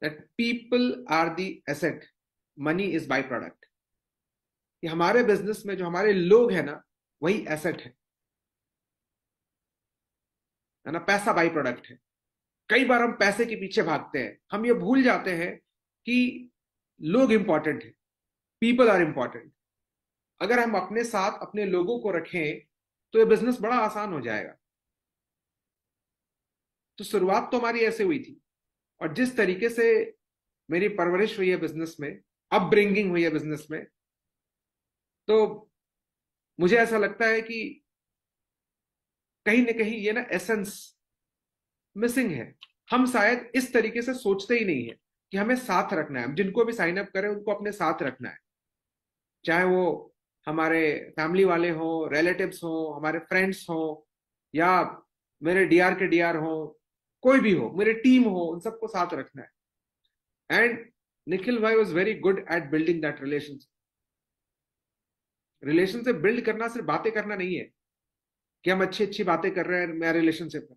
that people are the asset, money is by product. कि हमारे बिजनेस में जो हमारे लोग हैं ना, वही एसेट है ना, पैसा बाई प्रोडक्ट है। कई बार हम पैसे के पीछे भागते हैं, हम ये भूल जाते हैं कि लोग इंपॉर्टेंट है, पीपल आर इंपॉर्टेंट। अगर हम अपने साथ अपने लोगों को रखें, तो ये बिजनेस बड़ा आसान हो जाएगा। तो शुरुआत तो हमारी ऐसे हुई थी। और जिस तरीके से मेरी परवरिश हुई है बिजनेस में, अपब्रिंगिंग हुई है बिजनेस में, तो मुझे ऐसा लगता है कि कहीं ना कहीं ये ना एसेंस मिसिंग है। हम शायद इस तरीके से सोचते ही नहीं है कि हमें साथ रखना है, हम जिनको भी साइन अप करें उनको अपने साथ रखना है। चाहे वो हमारे फैमिली वाले हो, रिलेटिव्स हो, हमारे फ्रेंड्स हो, या मेरे डीआर के डीआर हो, कोई भी हो, मेरी टीम हो, उन सबको साथ रखना है। एंड निखिल भाई was very good at building that relationship. Relationship build करना सिर्फ बातें करना नहीं है कि हम अच्छी अच्छी बातें कर रहे हैं मेरा रिलेशनशिप में।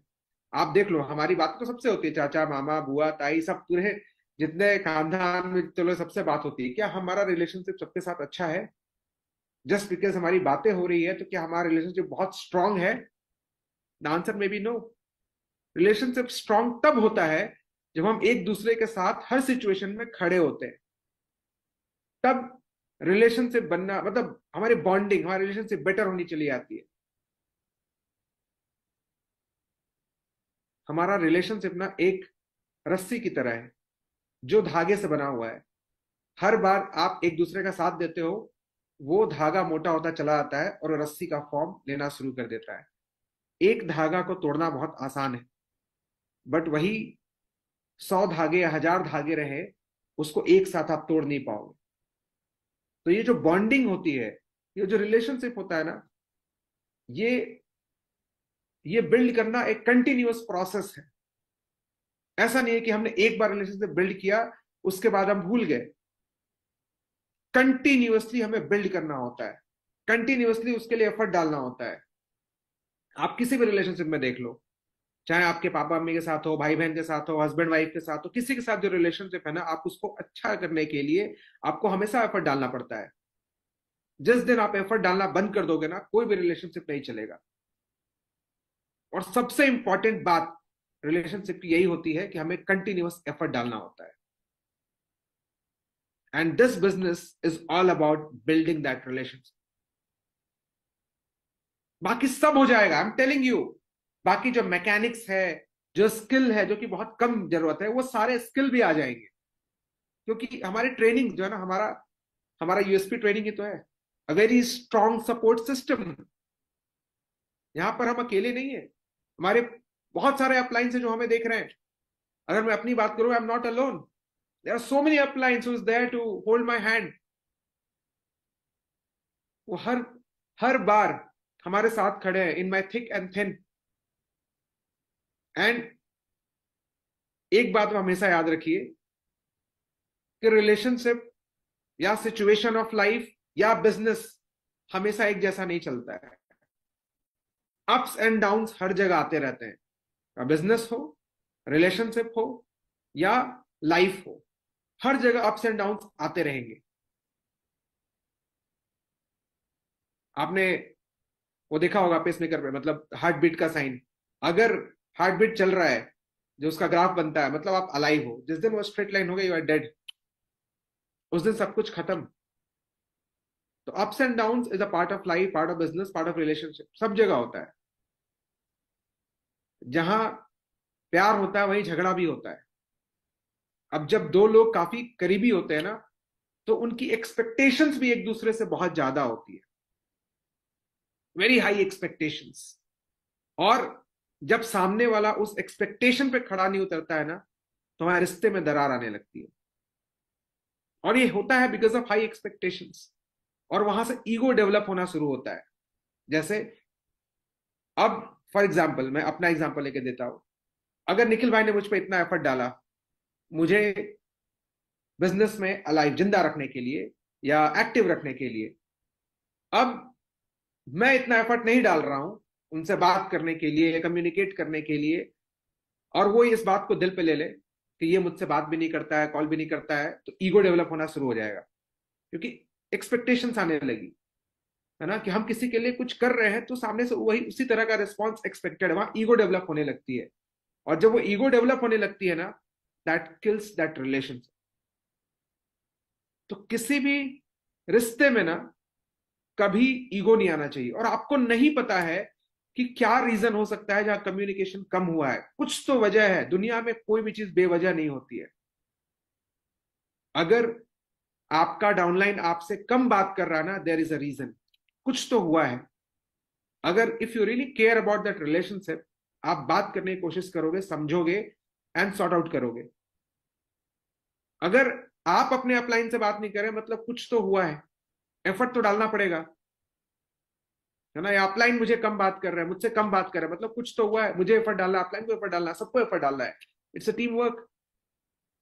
आप देख लो, हमारी बात तो सबसे होती है, चाचा मामा बुआ ताई सब पूरे जितने खानदान में चलो सबसे बात होती है। क्या हमारा रिलेशनशिप सबके साथ अच्छा है? जस्ट बिकॉज हमारी बातें हो रही है तो क्या हमारा रिलेशनशिप बहुत स्ट्रांग है? The answer may be no. Relationship strong तब होता है जब हम एक दूसरे के साथ हर सिचुएशन में खड़े होते हैं। तब रिलेशनशिप बनना मतलब हमारी बॉन्डिंग, हमारी रिलेशनशिप बेटर होनी चली आती है। हमारा रिलेशनशिप ना एक रस्सी की तरह है जो धागे से बना हुआ है। हर बार आप एक दूसरे का साथ देते हो, वो धागा मोटा होता चला जाता है और रस्सी का फॉर्म लेना शुरू कर देता है। एक धागा को तोड़ना बहुत आसान है, बट वही 100 धागे या 1000 धागे रहे, उसको एक साथ आप तोड़ नहीं पाओगे। तो ये जो बॉन्डिंग होती है, ये जो रिलेशनशिप होता है ना, ये बिल्ड करना एक कंटिन्यूअस प्रोसेस है। ऐसा नहीं है कि हमने एक बार रिलेशनशिप बिल्ड किया उसके बाद हम भूल गए। कंटिन्यूअसली हमें बिल्ड करना होता है, कंटिन्यूअसली उसके लिए एफर्ट डालना होता है। आप किसी भी रिलेशनशिप में देख लो, चाहे आपके पापा मम्मी के साथ हो, भाई बहन के साथ हो, हस्बैंड वाइफ के साथ हो, किसी के साथ जो रिलेशनशिप है ना, आप उसको अच्छा करने के लिए आपको हमेशा एफर्ट डालना पड़ता है। जिस दिन आप एफर्ट डालना बंद कर दोगे ना, कोई भी रिलेशनशिप नहीं चलेगा। और सबसे इंपॉर्टेंट बात रिलेशनशिप की यही होती है कि हमें कंटिन्यूअस एफर्ट डालना होता है। And this business is all about building that relationship. बाकी सब हो जाएगा, आई एम टेलिंग यू। बाकी जो मैकेनिक्स है, जो स्किल है, जो कि बहुत कम जरूरत है, वो सारे स्किल भी आ जाएंगे। क्योंकि हमारी ट्रेनिंग जो है ना, हमारा हमारा यूएसपी ट्रेनिंग ही तो है। A very strong support system. यहां पर हम अकेले नहीं है, हमारे बहुत सारे अपलाइन है जो हमें देख रहे हैं। अगर मैं अपनी बात करूं, I am not alone. There are so many uplines who is there to hold my hand. वो हर हर बार हमारे साथ खड़े हैं in my thick and thin. And एक बात तो हमेशा याद रखिए कि रिलेशनशिप या सिचुएशन ऑफ लाइफ या बिजनेस हमेशा एक जैसा नहीं चलता है। अप्स एंड डाउन्स हर जगह आते रहते हैं। बिजनेस हो, रिलेशनशिप हो या लाइफ हो, हर जगह अप्स एंड डाउन्स आते रहेंगे। आपने वो देखा होगा पेसमेकर पे, मतलब हार्ट बीट का साइन। अगर हार्ट बीट चल रहा है, जो उसका ग्राफ बनता है, मतलब आप अलाइव हो। जिस दिन वो स्ट्रेट लाइन हो गई, यू आर डेड। उस दिन सब कुछ खत्म। तो ups and downs is a part of life, part of business, part of relationship, सब जगह होता है। जहां प्यार होता है वहीं झगड़ा भी होता है। अब जब दो लोग काफी करीबी होते हैं ना, तो उनकी एक्सपेक्टेशंस भी एक दूसरे से बहुत ज्यादा होती है, वेरी हाई एक्सपेक्टेशंस। और जब सामने वाला उस एक्सपेक्टेशन पे खड़ा नहीं उतरता है ना, तो हमारे रिश्ते में दरार आने लगती है। और ये होता है बिकॉज ऑफ हाई एक्सपेक्टेशंस। और वहां से ईगो डेवलप होना शुरू होता है। जैसे अब फॉर एग्जाम्पल, मैं अपना एग्जाम्पल लेके देता हूं। अगर निखिल भाई ने मुझ पर इतना एफर्ट डाला मुझे बिजनेस में अलाइव, जिंदा रखने के लिए या एक्टिव रखने के लिए, अब मैं इतना एफर्ट नहीं डाल रहा हूं उनसे बात करने के लिए, कम्युनिकेट करने के लिए, और वो इस बात को दिल पे ले ले कि ये मुझसे बात भी नहीं करता है, कॉल भी नहीं करता है, तो ईगो डेवलप होना शुरू हो जाएगा। क्योंकि एक्सपेक्टेशंस आने लगी है ना, कि हम किसी के लिए कुछ कर रहे हैं तो सामने से वही उसी तरह का रिस्पॉन्स एक्सपेक्टेड है। वहां ईगो डेवलप होने लगती है। और जब वो ईगो डेवलप होने लगती है ना, दैट किल्स दैट रिलेशन। तो किसी भी रिश्ते में ना कभी ईगो नहीं आना चाहिए। और आपको नहीं पता है कि क्या रीजन हो सकता है जहां कम्युनिकेशन कम हुआ है। कुछ तो वजह है, दुनिया में कोई भी चीज बेवजह नहीं होती है। अगर आपका डाउनलाइन आपसे कम बात कर रहा है ना, देयर इज अ रीजन, कुछ तो हुआ है। अगर if you really care about that relationship, आप बात करने की कोशिश करोगे, समझोगे एंड सॉर्ट आउट करोगे। अगर आप अपने अपलाइन से बात नहीं करें, मतलब कुछ तो हुआ है, एफर्ट तो डालना पड़ेगा, है ना। या अपलाइन मुझे कम बात कर रहा है, मुझसे कम बात कर रहा है, मतलब कुछ तो हुआ है। मुझे एफर्ट डालना, अपलाइन को एफर्ट डालना, सबको एफर्ट डालना है। It's a team work.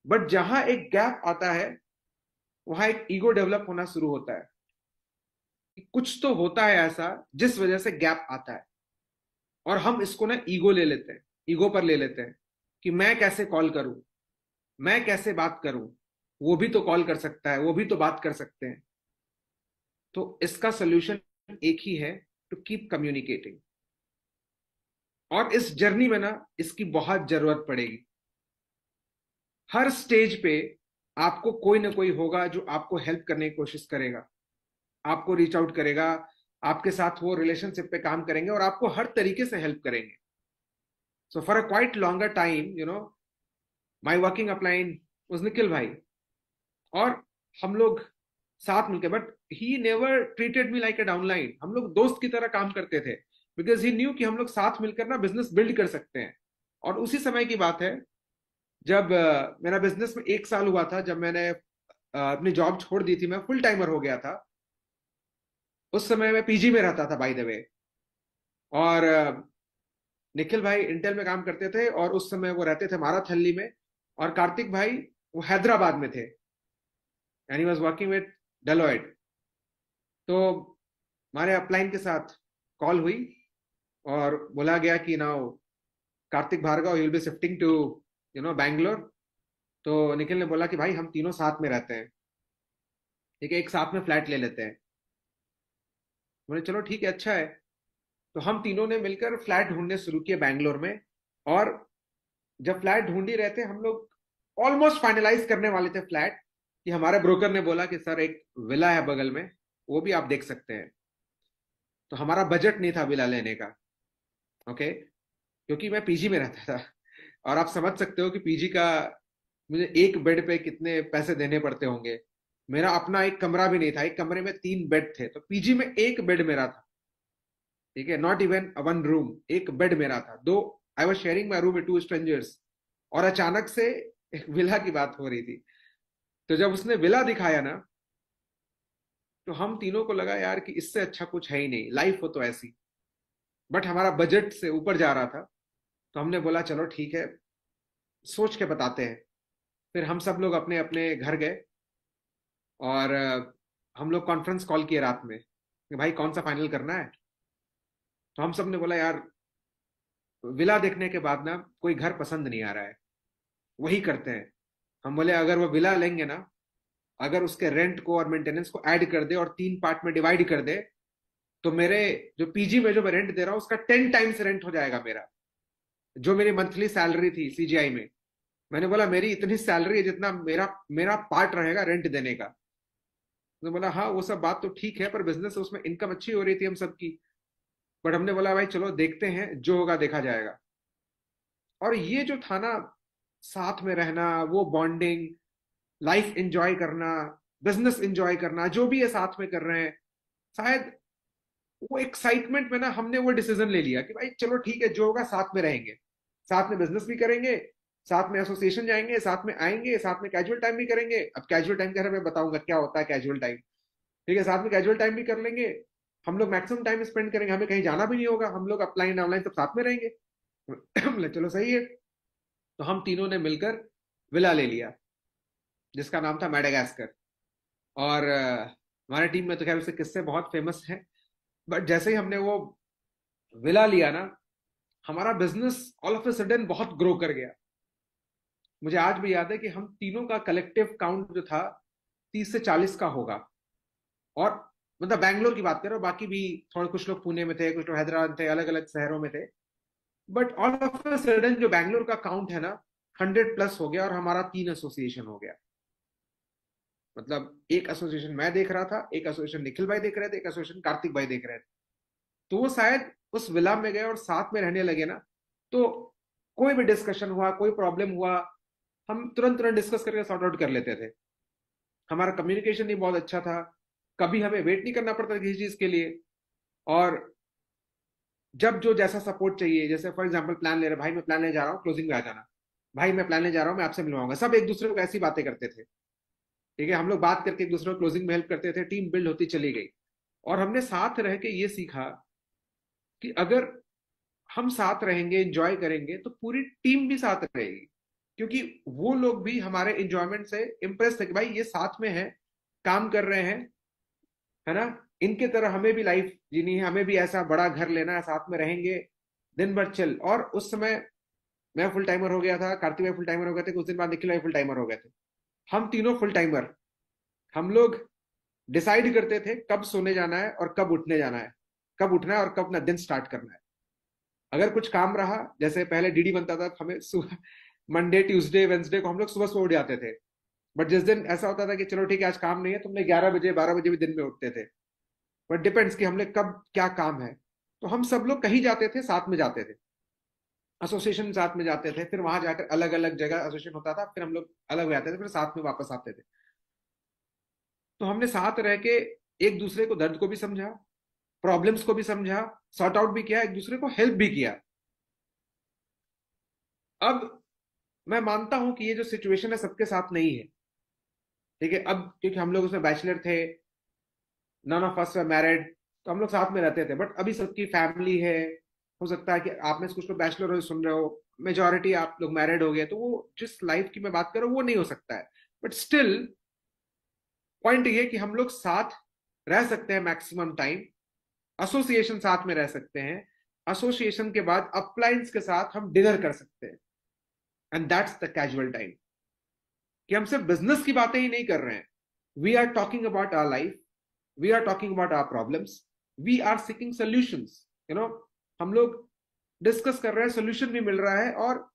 But जहां एक गैप आता है, वहां एक ईगो डेवलप होना शुरू होता है। कि कुछ तो होता है ऐसा जिस वजह से गैप आता है, और हम इसको ना ईगो ले लेते हैं, ईगो पर ले लेते हैं कि मैं कैसे कॉल करूं, मैं कैसे बात करूं, वो भी तो कॉल कर सकता है, वो भी तो बात कर सकते हैं। तो इसका सोल्यूशन एक ही है, टू कीप कम्युनिकेटिंग। और इस जर्नी में ना इसकी बहुत जरूरत पड़ेगी। हर स्टेज पे आपको कोई ना कोई होगा जो आपको हेल्प करने की कोशिश करेगा, आपको रीच आउट करेगा, आपके साथ वो रिलेशनशिप पे काम करेंगे और आपको हर तरीके से हेल्प करेंगे। So for a quite longer time, my working upline was Nikhil भाई। और हम लोग साथ मिलकर, but he never treated me like a downline. हम लोग दोस्त की तरह काम करते थे, बिकॉज ही न्यू कि हम लोग साथ मिलकर ना बिजनेस बिल्ड कर सकते हैं। और उसी समय की बात है जब मेरा बिजनेस में 1 साल हुआ था, जब मैंने अपनी जॉब छोड़ दी थी, मैं फुल टाइमर हो गया था। उस समय मैं पीजी में रहता था बाय द वे। और निखिल भाई इंटेल में काम करते थे, और उस समय वो रहते थे माराथली में। और कार्तिक भाई वो हैदराबाद में थे, and he was working with Deloitte. तो हमारे अपलाइन के साथ कॉल हुई और बोला गया कि now Kartik Bhargav will be shifting to Bangalore. तो निखिल ने बोला कि भाई हम तीनों साथ में रहते हैं, ठीक है, एक साथ में फ्लैट ले लेते हैं। बोले चलो ठीक है, अच्छा है। तो हम तीनों ने मिलकर फ्लैट ढूंढने शुरू किए बैंगलोर में। और जब फ्लैट ढूंढ ही रहे थे हम लोग, ऑलमोस्ट फाइनलाइज करने वाले थे फ्लैट, कि हमारे ब्रोकर ने बोला कि सर एक विला है बगल में, वो भी आप देख सकते हैं। तो हमारा बजट नहीं था विला लेने का, ओके, क्योंकि मैं पीजी में रहता था। और आप समझ सकते हो कि पीजी का मुझे एक बेड पे कितने पैसे देने पड़ते होंगे। मेरा अपना एक कमरा भी नहीं था, एक कमरे में 3 बेड थे, तो पीजी में एक बेड मेरा था, ठीक है, नॉट इवन वन रूम, एक बेड मेरा था। दो, I was sharing my room with 2 strangers. और अचानक से एक विला की बात हो रही थी। तो जब उसने विला दिखाया ना, तो हम तीनों को लगा यार कि इससे अच्छा कुछ है ही नहीं, लाइफ हो तो ऐसी। बट हमारा बजट से ऊपर जा रहा था, तो हमने बोला चलो ठीक है, सोच के बताते हैं। फिर हम सब लोग अपने अपने घर गए, और हम लोग कॉन्फ्रेंस कॉल किए रात में कि भाई कौन सा फाइनल करना है। तो हम सब ने बोला यार, विला देखने के बाद ना कोई घर पसंद नहीं आ रहा है, वही करते हैं। हम बोले अगर वो विला लेंगे ना, अगर उसके रेंट को और मेंटेनेंस को ऐड कर दे और 3 पार्ट में डिवाइड कर दे, तो मेरे जो पीजी में जो मैं रेंट दे रहा हूँ उसका 10 टाइम्स रेंट हो जाएगा मेरा, जो मेरी मंथली सैलरी थी सीजीआई में। मैंने बोला मेरी इतनी सैलरी है जितना मेरा मेरा पार्ट रहेगा रेंट देने का। तो बोला हाँ वो सब बात तो ठीक है, पर बिजनेस उसमें इनकम अच्छी हो रही थी हम सबकी। बट हमने बोला भाई चलो देखते हैं, जो होगा देखा जाएगा। और ये जो था ना, साथ में रहना, वो बॉन्डिंग, लाइफ एंजॉय करना, बिजनेस एंजॉय करना, जो भी ये साथ में कर रहे हैं, शायद वो एक्साइटमेंट में ना हमने वो डिसीजन ले लिया कि भाई चलो ठीक है, जो होगा साथ में रहेंगे, साथ में बिजनेस भी करेंगे, साथ में एसोसिएशन जाएंगे, साथ में आएंगे, साथ में कैजुअल टाइम भी करेंगे। अब कैजुअल टाइम के बारे में बताऊंगा क्या होता है कैजुअल टाइम, ठीक है, साथ में कैजुअल टाइम भी कर लेंगे। हम लोग मैक्सिमम टाइम स्पेंड करेंगे, हमें कहीं जाना भी नहीं होगा, हम लोग अपलाइन ऑनलाइन सब साथ में रहेंगे। बोले, चलो सही है। तो हम तीनों ने मिलकर विला ले लिया, जिसका नाम था मेडागास्कर। और हमारे टीम में तो खैर उसके किस्से बहुत फेमस हैं। बट जैसे ही हमने वो विला लिया ना, हमारा business all of a sudden बहुत ग्रो कर गया। मुझे आज भी याद है कि हम तीनों का कलेक्टिव काउंट जो था 30 से 40 का होगा। और मतलब बैंगलोर की बात कर रहा हूँ, बाकी भी थोड़े कुछ लोग पुणे में थे, कुछ लोग हैदराबाद थे, अलग अलग शहरों में थे। But all of a sudden जो बैंगलोर का काउंट है ना, 100 प्लस हो गया, और हमारा 3 एसोसिएशन हो गया। मतलब एक एसोसिएशन मैं देख रहा था, एक एसोसिएशन निखिल भाई देख रहे थे, एक एसोसिएशन कार्तिक भाई देख रहे थे। तो वो शायद उस विला में गए और साथ में रहने लगे ना, तो कोई भी डिस्कशन हुआ, कोई प्रॉब्लम हुआ, हम तुरंत तुरंत डिस्कस करके सॉर्ट आउट कर लेते थे। हमारा कम्युनिकेशन भी बहुत अच्छा था, कभी हमें वेट नहीं करना पड़ता किसी चीज के लिए। और जब जो जैसा सपोर्ट चाहिए, जैसे फॉर एग्जांपल प्लान ले रहे, भाई मैं प्लान ले जा रहा हूँ, क्लोजिंग में आ जाना, भाई मैं प्लान ले जा रहा हूँ, मैं आपसे मिलवाऊंगा, सब एक दूसरे को ऐसी बातें करते थे, ठीक है। हम लोग बात करके एक दूसरे को क्लोजिंग में हेल्प करते थे, टीम बिल्ड होती चली गई। और हमने साथ रह के ये सीखा कि अगर हम साथ रहेंगे, एंजॉय करेंगे, तो पूरी टीम भी साथ रहेगी। क्योंकि वो लोग भी हमारे एंजॉयमेंट से इंप्रेस थे कि भाई ये साथ में है, काम कर रहे हैं, है ना, इनके तरह हमें भी लाइफ जीनी है, हमें भी ऐसा बड़ा घर लेना है, साथ में रहेंगे दिन भर चिल। और उस समय मैं फुल टाइमर हो गया था, कार्तिक भाई फुल टाइमर हो गए थे, कुछ दिन बाद निखिल भाई फुल टाइमर हो गए थे। हम तीनों फुल टाइमर। हम लोग डिसाइड करते थे कब सोने जाना है और कब उठने जाना है, कब उठना है और कब अपना दिन स्टार्ट करना है। अगर कुछ काम रहा, जैसे पहले डीडी बनता था, हमें सुबह मंडे ट्यूसडे वेंसडे को हम लोग सुबह सुबह उठ जाते थे। बट जिस दिन ऐसा होता था कि चलो ठीक है आज काम नहीं है, तो हमने 11 बजे 12 बजे भी दिन में उठते थे। बट डिपेंड्स कि हमने कब क्या काम है। तो हम सब लोग कहीं जाते थे, साथ में जाते थे, एसोसिएशन साथ में जाते थे, फिर वहां जाकर अलग अलग जगह एसोसिएशन होता था, फिर हम लोग अलग हो जाते थे, फिर साथ में वापस आते थे। तो हमने साथ रह के एक दूसरे को दर्द को भी समझा, प्रॉब्लम्स को भी समझा, सॉर्ट आउट भी किया, एक दूसरे को हेल्प भी किया। अब मैं मानता हूं कि ये जो सिचुएशन है सबके साथ नहीं है, ठीक है। अब क्योंकि हम लोग उसमें बैचलर थे, none of us were married, तो हम लोग साथ में रहते थे। बट अभी सबकी फैमिली है, हो सकता है कि आप में से कुछ लोग बैचलर हो सुन रहे हो, मेजोरिटी आप लोग मैरिड हो गए, तो वो जिस लाइफ की मैं बात कर रहा हूँ वो नहीं हो सकता है। बट स्टिल पॉइंट ये कि हम लोग साथ रह सकते हैं मैक्सिमम टाइम, एसोसिएशन साथ में रह सकते हैं, एसोसिएशन के बाद अपलाइंस के साथ हम डिनर कर सकते हैं, and that's the casual time. कि हम सिर्फ बिजनेस की बातें ही नहीं कर रहे हैं, we are talking about our life, we are talking about our problems, we are seeking solutions, you know. हम लोग डिस्कस कर रहे हैं, सोल्यूशन भी मिल रहा है। और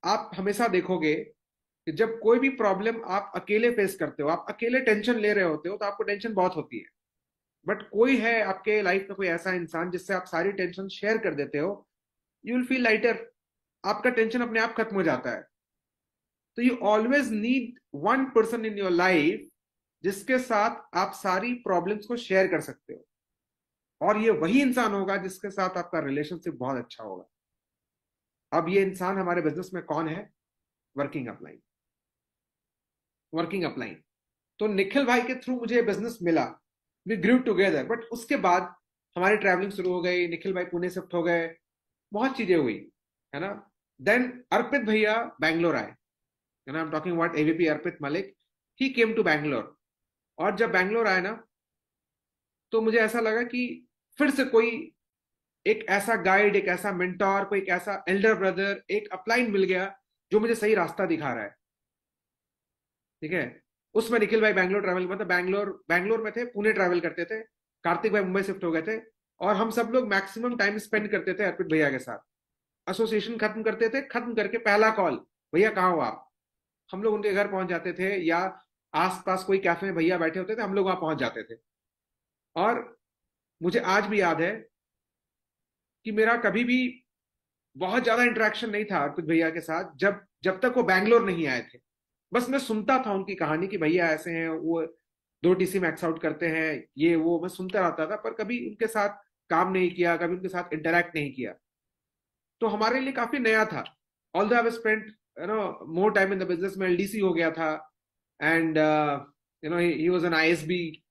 आप हमेशा देखोगे कि जब कोई भी प्रॉब्लम आप अकेले फेस करते हो, आप अकेले टेंशन ले रहे होते हो, तो आपको टेंशन बहुत होती है। बट कोई है आपके लाइफ में, कोई ऐसा इंसान जिससे आप सारी टेंशन शेयर कर देते हो, यू विल फील लाइटर, आपका टेंशन अपने आप खत्म हो जाता है। तो you always need one person in your life जिसके साथ आप सारी प्रॉब्लम्स को शेयर कर सकते हो, और ये वही इंसान होगा जिसके साथ आपका रिलेशनशिप बहुत अच्छा होगा। अब ये इंसान हमारे बिजनेस में कौन है? Working upline. Working upline. तो निखिल भाई के थ्रू मुझे बिजनेस मिला, वी ग्रू टुगेदर। बट उसके बाद हमारी ट्रैवलिंग शुरू हो गई, निखिल भाई पुणे शिफ्ट हो गए, बहुत चीजें हुई, है ना। देन अर्पित भैया बैंगलोर आए, है ना। I am talking about AVP Arpit Malik. He came to Bangalore. और जब बैंगलोर आए ना, तो मुझे ऐसा लगा कि फिर से कोई एक ऐसा गाइड, एक ऐसा मेंटोर, कोई एक ऐसा एल्डर ब्रदर, एक अपलाइन मिल गया जो मुझे सही रास्ता दिखा रहा है, ठीक है। उसमें निखिल भाई बैंगलोर ट्रैवल, मतलब बैंगलोर बैंगलोर में थे, पुणे ट्रैवल करते थे। कार्तिक भाई मुंबई शिफ्ट हो गए थे, और हम सब लोग मैक्सिमम टाइम स्पेंड करते थे अर्पित भैया के साथ। एसोसिएशन खत्म करते थे, खत्म करके पहला कॉल, भैया कहाँ हो आप? हम लोग उनके घर पहुंच जाते थे, या आसपास कोई कैफे में भैया बैठे होते थे, हम लोग वहां पहुंच जाते थे। और मुझे आज भी याद है कि मेरा कभी भी बहुत ज्यादा इंटरेक्शन नहीं था अर्पित भैया के साथ, जब जब तक वो बैंगलोर नहीं आए थे। बस मैं सुनता था उनकी कहानी कि भैया ऐसे हैं, वो 2 TC मैक्स आउट करते हैं, ये वो मैं सुनता रहता था, पर कभी उनके साथ काम नहीं किया, कभी उनके साथ इंटरेक्ट नहीं किया। तो हमारे लिए काफी नया था। Although I have spent more time in the business में, एलडीसी हो गया था, and he was an ISB.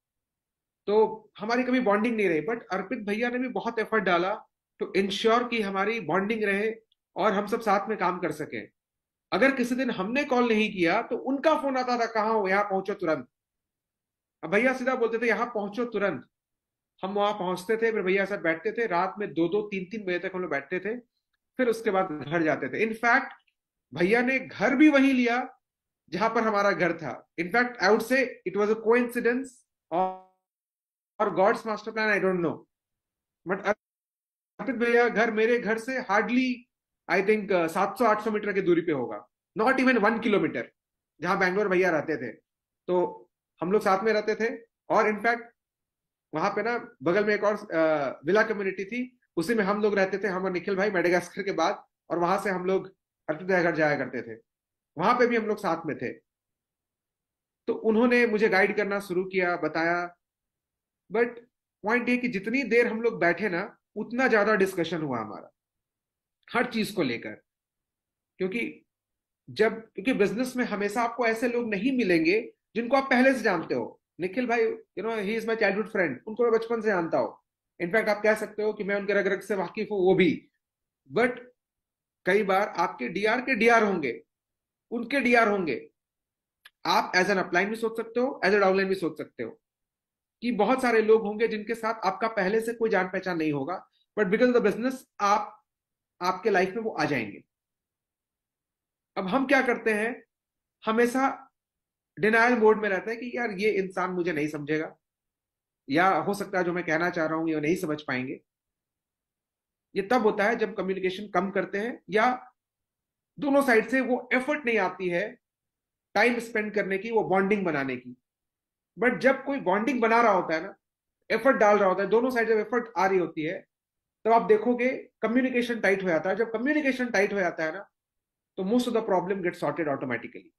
तो हमारी कभी बॉन्डिंग नहीं रही, बट अर्पित भैया ने भी बहुत एफर्ट डाला टू इंश्योर कि हमारी बॉन्डिंग रहे और हम सब साथ में काम कर सके। अगर किसी दिन हमने कॉल नहीं किया तो उनका फोन आता था, कहाँ हो, यहाँ पहुंचो तुरंत। अब भैया सीधा बोलते थे यहाँ पहुंचो तुरंत। हम वहां पहुंचते थे, फिर भैया साथ बैठते थे, रात में 2-2 3-3 बजे तक हम लोग बैठते थे, फिर उसके बाद घर जाते थे। इनफैक्ट भैया ने घर भी वही लिया जहां पर हमारा घर था। In fact I would say it was a coincidence और god's master plan, I don't know. But Arpit भैया घर मेरे घर से हार्डली, आई थिंक 700-800 मीटर की दूरी पे होगा, नॉट इवन 1 किलोमीटर, जहां बैंगलोर भैया रहते थे। तो हम लोग साथ में रहते थे। और इनफैक्ट वहां पे ना बगल में एक और विला कम्युनिटी थी, उसी में हम लोग रहते थे, हम और निखिल भाई, मेडागास्कर के बाद। और वहां से हम लोग अर्पित भैया घर जाया करते थे, वहां पे भी हम लोग साथ में थे। तो उन्होंने मुझे गाइड करना शुरू किया, बताया। बट पॉइंट ये कि जितनी देर हम लोग बैठे ना, उतना ज्यादा डिस्कशन हुआ हमारा, हर चीज को लेकर। क्योंकि क्योंकि बिजनेस में हमेशा आपको ऐसे लोग नहीं मिलेंगे जिनको आप पहले से जानते हो। निखिल भाई, ही इज माई चाइल्डहुड फ्रेंड, उनको मैं बचपन से जानता हूँ। इनफैक्ट आप कह सकते हो कि मैं उनके रग रग से वाकिफ हूँ, वो भी। बट कई बार आपके डीआर के डीआर होंगे, उनके डीआर होंगे। आप एज एन अपलाइन भी सोच सकते हो, एज ए डाउनलाइन भी सोच सकते हो। कि बहुत सारे लोग होंगे जिनके साथ आपका पहले से कोई जान पहचान नहीं होगा, but because of the business आप आपके लाइफ में वो आ जाएंगे। अब हम क्या करते हैं, हमेशा डिनायल मोड में रहते हैं कि यार ये इंसान मुझे नहीं समझेगा, या हो सकता है जो मैं कहना चाह रहा हूं ये नहीं समझ पाएंगे। ये तब होता है जब कम्युनिकेशन कम करते हैं, या दोनों साइड से वो एफर्ट नहीं आती है टाइम स्पेंड करने की, वो बॉन्डिंग बनाने की। बट जब कोई बॉन्डिंग बना रहा होता है ना, एफर्ट डाल रहा होता है, दोनों साइड जब एफर्ट आ रही होती है, तब आप देखोगे कम्युनिकेशन टाइट हो जाता है। जब कम्युनिकेशन टाइट हो जाता है ना, तो most of the problem get sorted automatically.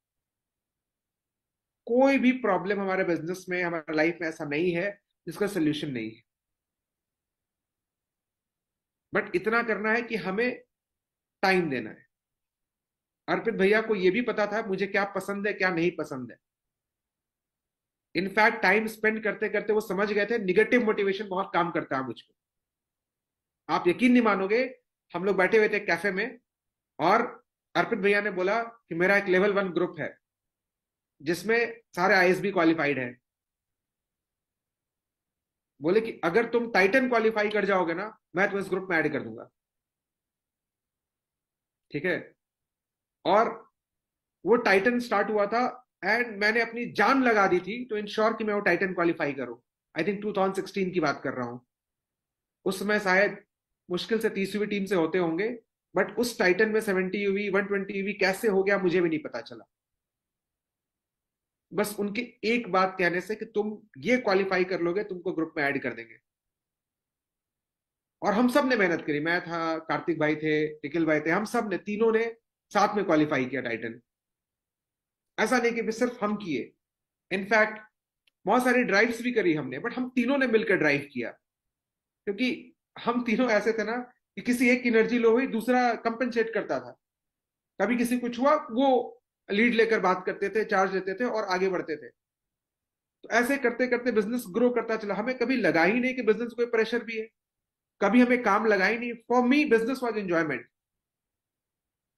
कोई भी प्रॉब्लम हमारे बिजनेस में, हमारे लाइफ में ऐसा नहीं है जिसका सोल्यूशन नहीं है। बट इतना करना है कि हमें टाइम देना है। अर्पित भैया को यह भी पता था मुझे क्या पसंद है क्या नहीं पसंद है। इनफैक्ट टाइम स्पेंड करते करते वो समझ गए थे निगेटिव मोटिवेशन बहुत काम करता है मुझ पर। आप यकीन नहीं मानोगे, हम लोग बैठे हुए थे कैफे में, और अर्पित भैया ने बोला कि मेरा एक लेवल 1 ग्रुप है जिसमें सारे आईएसबी क्वालिफाइड हैं। बोले कि अगर तुम टाइटन क्वालिफाई कर जाओगे ना, मैं तुम्हें इस ग्रुप में ऐड कर दूंगा। ठीक है। और वो टाइटन स्टार्ट हुआ था, एंड मैंने अपनी जान लगा दी थी तो इंश्योर कि मैं वो टाइटन क्वालिफाई करूं। आई थिंक 2016 की बात कर रहा हूं। उस समय शायद मुश्किल से 30वीं टीम से होते होंगे, बट उस टाइटन में 70 यूवी 120 यूवी कैसे हो गया मुझे भी नहीं पता चला। बस उनके एक बात कहने से कि तुम ये क्वालिफाई कर लोगे, तुमको ग्रुप में ऐड कर देंगे। और हम सब ने मेहनत करी, मैं था, कार्तिक भाई थे, निखिल भाई थे, हम सब ने, तीनों ने साथ में क्वालिफाई किया टाइटन। ऐसा नहीं कि सिर्फ हम किए। इनफैक्ट बहुत सारी ड्राइव्स भी करी हमने, बट हम तीनों ने मिलकर ड्राइव किया। क्योंकि हम तीनों ऐसे थे ना कि किसी एक की एनर्जी लो हुई, दूसरा कंपनसेट करता था। कभी किसी कुछ हुआ, वो लीड लेकर बात करते थे, चार्ज लेते थे और आगे बढ़ते थे। तो ऐसे करते करते बिजनेस ग्रो करता चला। हमें कभी लगा ही नहीं कि बिजनेस कोई प्रेशर भी है, कभी हमें काम लगा ही नहीं। For me business was enjoyment.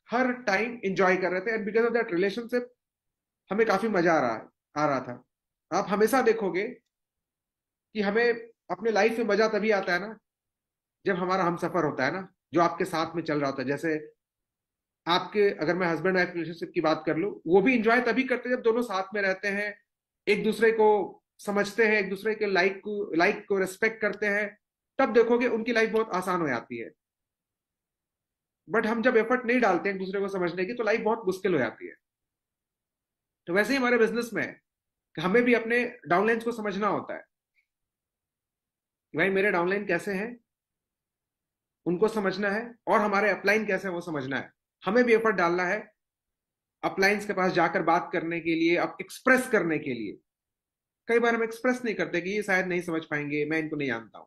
Her time enjoy कर रहे थे, and because of that relationship हमें काफी मजा आ रहा था। आप हमेशा देखोगे कि हमें अपने लाइफ में मजा तभी आता है ना, जब हमारा हम सफर होता है ना, जो आपके साथ में चल रहा होता है। जैसे आपके, अगर मैं हस्बैंड वाइफ रिलेशनशिप की बात कर लूं, वो भी इंजॉय तभी करते हैं जब दोनों साथ में रहते हैं, एक दूसरे को समझते हैं, एक दूसरे के लाइक को रिस्पेक्ट करते हैं। तब देखोगे उनकी लाइफ बहुत आसान हो जाती है। बट हम जब एफर्ट नहीं डालते एक दूसरे को समझने की, तो लाइफ बहुत मुश्किल हो जाती है। तो वैसे ही हमारे बिजनेस में है कि हमें भी अपने डाउनलाइंस को समझना होता है कि भाई मेरे डाउनलाइन कैसे हैं, उनको समझना है, और हमारे अपलाइन कैसे हैं वो समझना है। हमें भी एफर्ट डालना है अपलाइंस के पास जाकर बात करने के लिए, अब एक्सप्रेस करने के लिए। कई बार हम एक्सप्रेस नहीं करते कि ये शायद नहीं समझ पाएंगे, मैं इनको नहीं जानता हूं।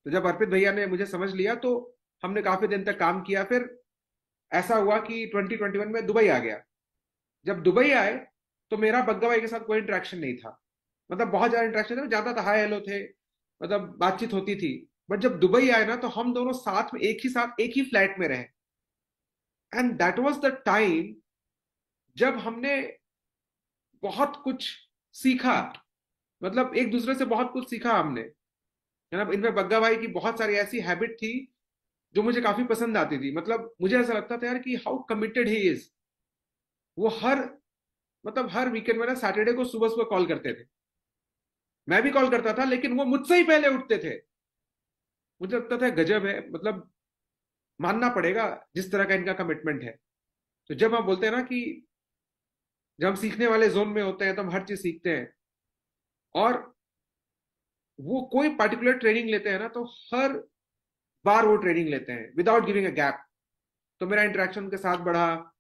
तो जब अर्पित भैया ने मुझे समझ लिया, तो हमने काफी दिन तक काम किया। फिर ऐसा हुआ कि 2021 में दुबई आ गया। जब दुबई आए, तो मेरा बग्गा भाई के साथ कोई इंटरेक्शन नहीं था। मतलब बहुत ज्यादा इंटरेक्शन था, जाता था, हाय हेलो थे, मतलब बातचीत होती थी। बट जब दुबई आए ना, तो हम दोनों साथ में एक ही फ्लैट में रहे। And that was the time जब हमने बहुत कुछ सीखा। मतलब एक दूसरे से बहुत कुछ सीखा हमने, है ना। इनमें बग्गा भाई की बहुत सारी ऐसी हैबिट थी जो मुझे काफी पसंद आती थी। मतलब मुझे ऐसा लगता था यार कि हाउ कमिटेड ही इज। वो हर वीकेंड में ना, सैटरडे को सुबह सुबह कॉल करते थे। मैं भी कॉल करता था, लेकिन वो मुझसे ही पहले उठते थे। मुझे लगता था गजब है, मतलब मानना पड़ेगा जिस तरह का इनका कमिटमेंट है। तो जब हम बोलते हैं ना कि जब हम सीखने वाले जोन में होते हैं, तो हम हर चीज सीखते हैं। और वो कोई पर्टिकुलर ट्रेनिंग लेते हैं ना, तो हर बार वो ट्रेनिंग लेते हैं विदाउट गिविंग अ गैप। तो मेरा इंटरेक्शन उनके साथ बढ़ा,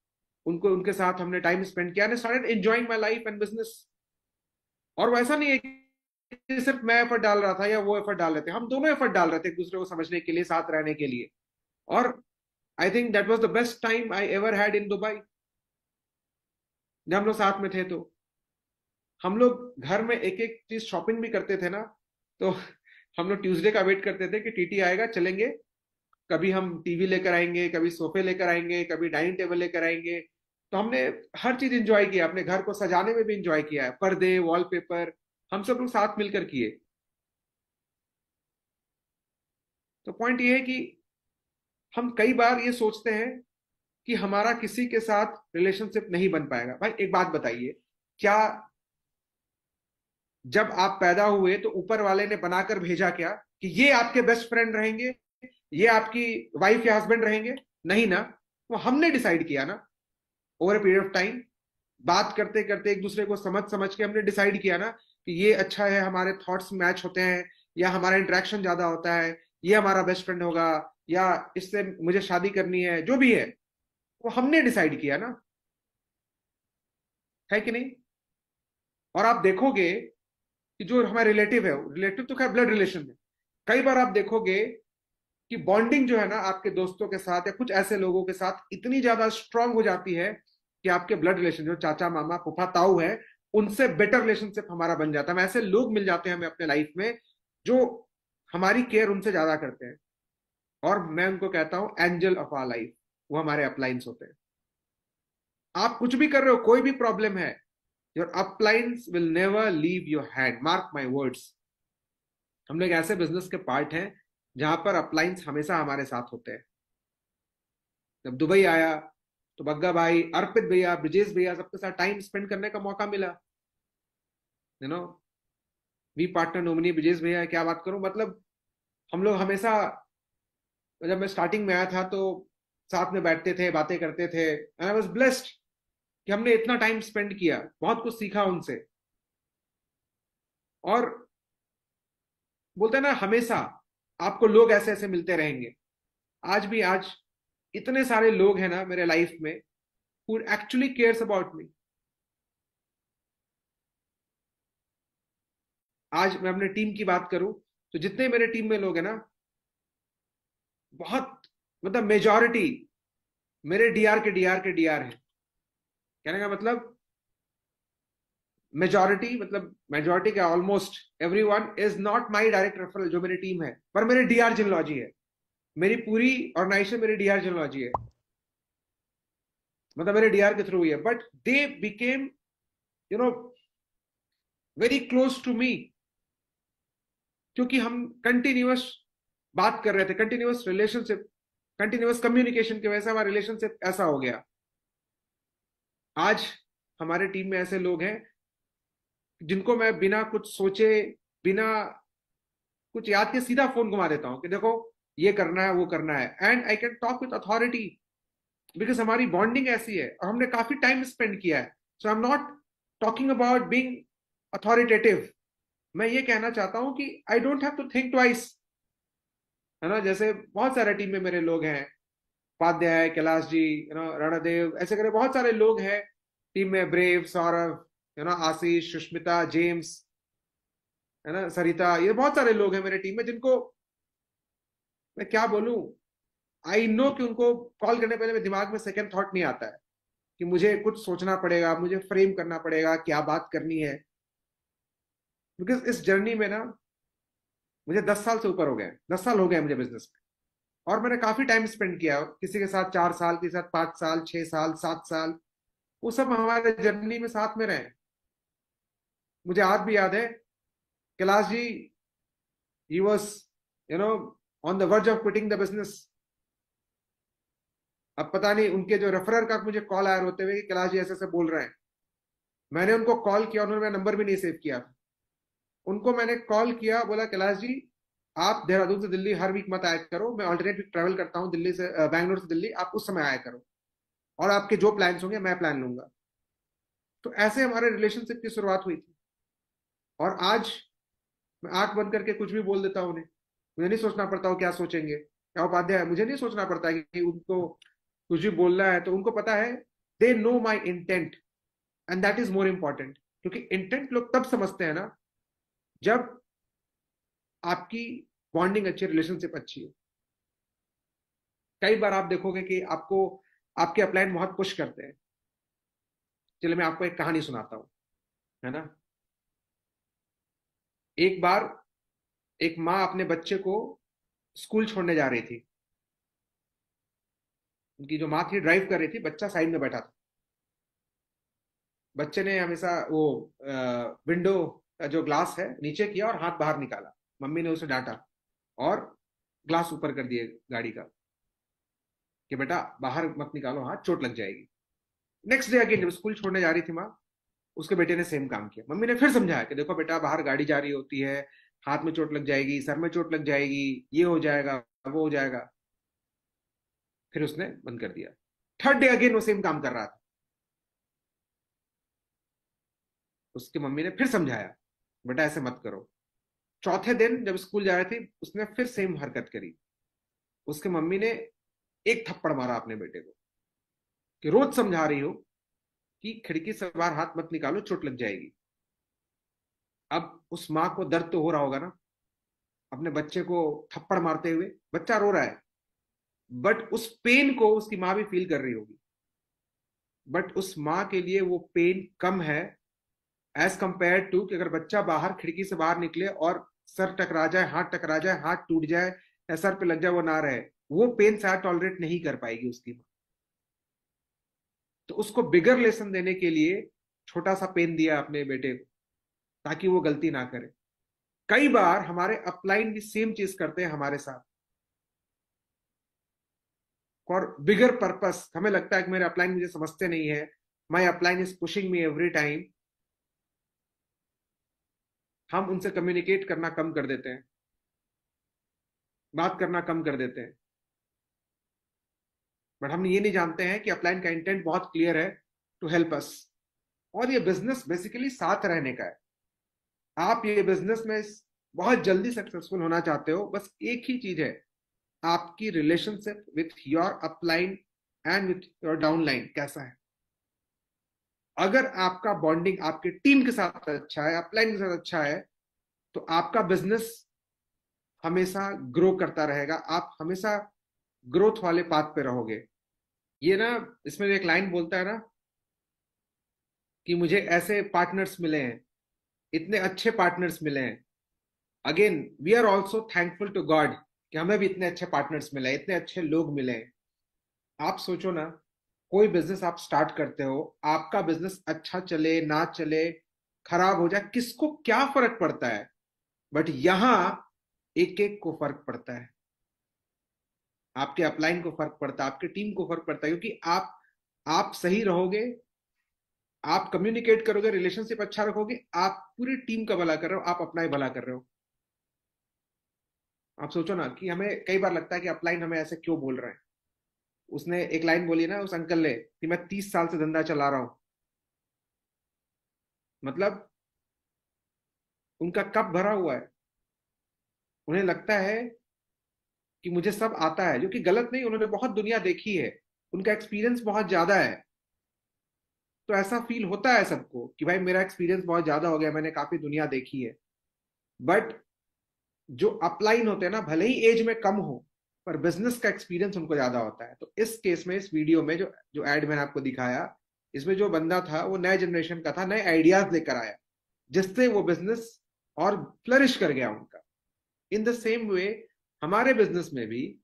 उनके साथ हमने टाइम स्पेंड किया, started enjoying my life and business. और वो ऐसा नहीं है कि सिर्फ मैं एफर्ट डाल रहा था या वो एफर्ट डाल रहे थे, हम दोनों एफर्ट डाल रहे थे एक दूसरे को समझने के लिए, साथ रहने के लिए। और I think that was the best time I ever had in Dubai, जब हम लोग साथ में थे। तो हम लोग घर में एक एक चीज शॉपिंग भी करते थे ना। तो हम लोग ट्यूसडे का वेट करते थे कि टीटी आएगा, चलेंगे। कभी हम टीवी लेकर आएंगे, कभी सोफे लेकर आएंगे, कभी डाइनिंग टेबल लेकर आएंगे। तो हमने हर चीज इंजॉय किया, अपने घर को सजाने में भी इंजॉय किया है, पर्दे, वॉलपेपर। हम सब लोग साथ मिलकर किए। तो पॉइंट ये है कि हम कई बार ये सोचते हैं कि हमारा किसी के साथ रिलेशनशिप नहीं बन पाएगा। भाई एक बात बताइए, क्या जब आप पैदा हुए तो ऊपर वाले ने बनाकर भेजा क्या कि ये आपके बेस्ट फ्रेंड रहेंगे, ये आपकी वाइफ या हस्बैंड रहेंगे? नहीं ना, वो हमने डिसाइड किया ना, over a period of time, बात करते करते एक दूसरे को समझ समझ के हमने डिसाइड किया ना कि ये अच्छा है, हमारे थॉट्स मैच होते हैं, या हमारा इंटरेक्शन ज्यादा होता है, ये हमारा बेस्ट फ्रेंड होगा, या इससे मुझे शादी करनी है, जो भी है वो हमने डिसाइड किया ना, है कि नहीं? और आप देखोगे कि जो हमारे रिलेटिव है, रिलेटिव तो खैर ब्लड रिलेशन है, कई बार आप देखोगे कि बॉन्डिंग जो है ना आपके दोस्तों के साथ या कुछ ऐसे लोगों के साथ इतनी ज्यादा स्ट्रांग हो जाती है कि आपके ब्लड रिलेशन जो चाचा मामा फूफा ताऊ है, उनसे बेटर रिलेशनशिप हमारा बन जाता है। हमें ऐसे लोग मिल जाते हैं हमें अपने लाइफ में जो हमारी केयर उनसे ज्यादा करते हैं, और मैं उनको कहता हूं एंजल ऑफ आवर लाइफ। वो हमारे अपलाइंस होते हैं। आप कुछ भी कर रहे हो, कोई भी प्रॉब्लम है, your अपलाइंस will never leave your hand, mark my words. हम लोग ऐसे बिजनेस के पार्ट हैं जहां पर अपलाइंस हमेशा हमारे साथ होते हैं। जब दुबई आया तो बग्गा भाई, अर्पित भैया, ब्रिजेश भैया, सबके साथ टाइम स्पेंड करने का मौका मिला। You know, we partner nominee Brijesh भैया, क्या बात करूं, मतलब हम लोग हमेशा, जब मैं स्टार्टिंग में आया था तो साथ में बैठते थे, बातें करते थे, एंड आई वाज ब्लेस्ड कि हमने इतना टाइम स्पेंड किया, बहुत कुछ सीखा उनसे। और बोलते हैं ना, हमेशा आपको लोग ऐसे ऐसे मिलते रहेंगे। आज भी, आज इतने सारे लोग हैं ना मेरे लाइफ में who actually cares about me. आज मैं अपने टीम की बात करूं तो जितने मेरे टीम में लोग हैं ना, बहुत, मतलब मेजॉरिटी मेरे डीआर है। कहने का मतलब मेजॉरिटी, मतलब मेजॉरिटी का almost everyone is not my direct referral जो मेरी टीम है, पर मेरे डीआर जिनोलॉजी है। मेरी पूरी ऑर्गेनाइजेशन मेरी डीआर जिनोलॉजी है, मतलब मेरे डीआर के थ्रू ही है, but they became you know very close to me, क्योंकि हम कंटिन्यूअस बात कर रहे थे, कंटिन्यूअस रिलेशनशिप, कंटिन्यूअस कम्युनिकेशन की वजह से हमारा रिलेशनशिप ऐसा हो गया। आज हमारे टीम में ऐसे लोग हैं जिनको मैं बिना कुछ सोचे, बिना कुछ याद के सीधा फोन घुमा देता हूं कि देखो ये करना है, वो करना है, and I can talk with authority, because हमारी बॉन्डिंग ऐसी है और हमने काफी टाइम स्पेंड किया है। So I am not talking about being authoritative. मैं ये कहना चाहता हूं कि I don't have to think twice, है ना? जैसे बहुत सारे टीम में मेरे लोग हैं, उपाध्याय, कैलाश जी, रणदेव, ऐसे करे बहुत सारे लोग हैं टीम में, ब्रेव, सौरभ, आशीष, सुष्मिता, जेम्स, है ना, सरिता, ये बहुत सारे लोग हैं मेरे टीम में जिनको मैं क्या बोलूं, आई नो कि उनको कॉल करने पहले मेरे दिमाग में सेकंड थॉट नहीं आता है कि मुझे कुछ सोचना पड़ेगा, मुझे फ्रेम करना पड़ेगा, क्या बात करनी है। बिकॉज इस जर्नी में ना मुझे 10 साल से ऊपर हो गए, 10 साल हो गए मुझे बिजनेस में, और मैंने काफी टाइम स्पेंड किया, किसी के साथ 4 साल, किसी के साथ 5 साल, 6 साल, 7 साल, वो सब हमारे जर्नी में साथ में रहे। मुझे आज भी याद है, Kailash ji, he was you know on the verge of quitting the business. अब पता नहीं उनके जो रेफरर का मुझे कॉल आया होते हुए कि कैलाश जी ऐसे ऐसे बोल रहे हैं। मैंने उनको कॉल किया, उन्होंने मेरा नंबर भी नहीं सेव किया। उनको मैंने कॉल किया, बोला कैलाश जी आप देहरादून से दिल्ली हर वीक मत आया करो, मैं ऑल्टरनेट वीक ट्रैवल करता हूँ दिल्ली से, बैंगलोर से दिल्ली, आप उस समय आया करो, और आपके जो प्लान्स होंगे मैं प्लान लूंगा। तो ऐसे हमारे रिलेशनशिप की शुरुआत हुई थी। और आज मैं आंख बंद करके कुछ भी बोल देता हूँ उन्हें, मुझे नहीं सोचना पड़ता वो क्या सोचेंगे, क्या उपाध्याय है, मुझे नहीं सोचना पड़ता कि उनको कुछ भी बोलना है, तो उनको पता है, they know my intent, and that is more important. क्योंकि इंटेंट लोग तब समझते हैं ना जब आपकी बॉन्डिंग अच्छी, रिलेशनशिप अच्छी है। कई बार आप देखोगे कि आपको आपके अपलाइन बहुत पुश करते हैं। चलिए मैं आपको एक कहानी सुनाता हूँ, है ना। एक बार एक माँ अपने बच्चे को स्कूल छोड़ने जा रही थी। उनकी जो माँ थी ड्राइव कर रही थी, बच्चा साइड में बैठा था। बच्चे ने हमेशा वो विंडो का जो ग्लास है नीचे किया और हाथ बाहर निकाला। मम्मी ने उसे डांटा और ग्लास ऊपर कर दिए गाड़ी का कि बेटा बाहर मत निकालो हाथ, चोट लग जाएगी। नेक्स्ट डे अगेन जब स्कूल छोड़ने जा रही थी माँ, उसके बेटे ने सेम काम किया। मम्मी ने फिर समझाया कि देखो बेटा बाहर गाड़ी जा रही होती है, हाथ में चोट लग जाएगी, सर में चोट लग जाएगी, ये हो जाएगा, वो हो जाएगा। फिर उसने बंद कर दिया। थर्ड डे अगेन वो सेम काम कर रहा था। उसकी मम्मी ने फिर समझाया बेटा ऐसे मत करो। चौथे दिन जब स्कूल जा रही थी उसने फिर सेम हरकत करी। उसके मम्मी ने एक थप्पड़ मारा अपने बेटे को कि रोज समझा रही हो कि खिड़की से बाहर हाथ मत निकालो, चोट लग जाएगी। अब उस माँ को दर्द तो हो रहा होगा ना, अपने बच्चे को थप्पड़ मारते हुए। बच्चा रो रहा है, बट उस पेन को उसकी माँ भी फील कर रही होगी। बट उस माँ के लिए वो पेन कम है एज कंपेयर टू कि अगर बच्चा बाहर खिड़की से बाहर निकले और सर टकरा जाए, हाथ टकरा जाए, हाथ टूट जाए या सर पे लग जाए, वो ना रहे। वो पेन शायद टॉलरेट नहीं कर पाएगी उसकी माँ। तो उसको बिगर लेसन देने के लिए छोटा सा पेन दिया अपने बेटे को ताकि वो गलती ना करे। कई बार हमारे अपलाइन भी सेम चीज करते हैं हमारे साथ फॉर बिगर पर्पस। हमें लगता है कि मेरे अपलाइन मुझे समझते नहीं है, my upline is pushing me every time. हम उनसे कम्युनिकेट करना कम कर देते हैं, बात करना कम कर देते हैं। बट हम ये नहीं जानते हैं कि अपलाइन का इंटेंट बहुत क्लियर है, टू हेल्प अस। और ये बिजनेस बेसिकली साथ रहने का है। आप ये बिजनेस में बहुत जल्दी सक्सेसफुल होना चाहते हो, बस एक ही चीज है, आपकी relationship with your upline and with your downline कैसा है। अगर आपका बॉन्डिंग आपके टीम के साथ अच्छा है, अपलाइन के साथ अच्छा है, तो आपका बिजनेस हमेशा ग्रो करता रहेगा। आप हमेशा ग्रोथ वाले पाथ पे रहोगे। ये ना, इसमें जो एक लाइन बोलता है ना कि मुझे ऐसे पार्टनर्स मिले हैं, इतने अच्छे पार्टनर्स मिले हैं। Again we are also thankful to God कि हमें भी इतने अच्छे पार्टनर्स मिले, इतने अच्छे लोग मिले। आप सोचो ना, कोई बिजनेस आप स्टार्ट करते हो, आपका बिजनेस अच्छा चले ना चले, खराब हो जाए, किसको क्या फर्क पड़ता है। बट यहां एक एक को फर्क पड़ता है। आपके अपलाइन को फर्क पड़ता है, आपके टीम को फर्क पड़ता है, क्योंकि आप सही रहोगे, आप कम्युनिकेट करोगे, रिलेशनशिप अच्छा रखोगे, आप पूरी टीम का भला कर रहे हो, आप अपना ही भला कर रहे हो। आप सोचो ना कि हमें कई बार लगता है कि अपलाइन हमें ऐसे क्यों बोल रहे हैं। उसने एक लाइन बोली ना उस अंकल ने कि मैं 30 साल से धंधा चला रहा हूं। मतलब उनका कप भरा हुआ है। उन्हें लगता है कि मुझे सब आता है, जो कि गलत नहीं, उन्होंने बहुत दुनिया देखी है, उनका एक्सपीरियंस बहुत ज्यादा है। तो ऐसा फील होता है सबको कि भाई मेरा एक्सपीरियंस बहुत ज्यादा हो गया, मैंने काफी दुनिया देखी है। बट जो अपलाइन होते हैं ना, भले ही एज में कम हो, पर बिजनेस का एक्सपीरियंस उनको ज्यादा होता है। तो इस केस में, इस वीडियो में जो जो एड मैंने आपको दिखाया, इसमें जो बंदा था वो नए जनरेशन का था, नए आइडियाज लेकर आया, जिससे वो बिजनेस और फ्लरिश कर गया उनका। इन द सेम वे हमारे बिजनेस में भी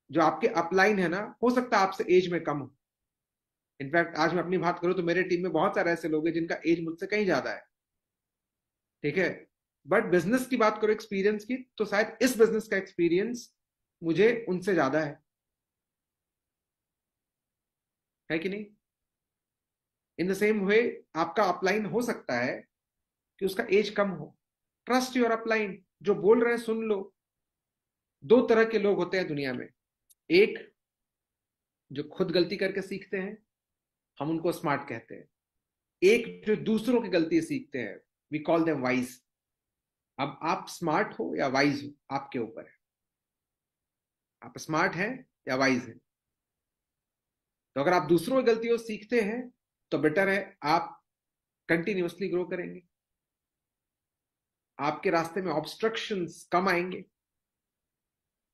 जो आपके अपलाइन है ना, हो सकता है आपसे एज में कम हो। इनफैक्ट आज मैं अपनी बात करूं तो मेरे टीम में बहुत सारे ऐसे लोग हैं जिनका एज मुझसे कहीं ज्यादा है। ठीक है। बट बिजनेस की बात करो, एक्सपीरियंस की, तो शायद इस बिजनेस का एक्सपीरियंस मुझे उनसे ज्यादा है कि नहीं। इन द सेम वे आपका अपलाइन हो सकता है कि उसका एज कम हो। ट्रस्ट योर अपलाइन, जो बोल रहे हैं सुन लो। दो तरह के लोग होते हैं दुनिया में। एक जो खुद गलती करके सीखते हैं, हम उनको स्मार्ट कहते हैं। एक जो दूसरों की गलती सीखते हैं, वी कॉल देम वाइज। अब आप स्मार्ट हो या वाइज हो, आपके ऊपर है। आप स्मार्ट हैं या वाइज हैं। तो अगर आप दूसरों की गलतियों सीखते हैं तो बेटर है, आप कंटिन्यूअसली ग्रो करेंगे, आपके रास्ते में ऑब्स्ट्रक्शंस कम आएंगे।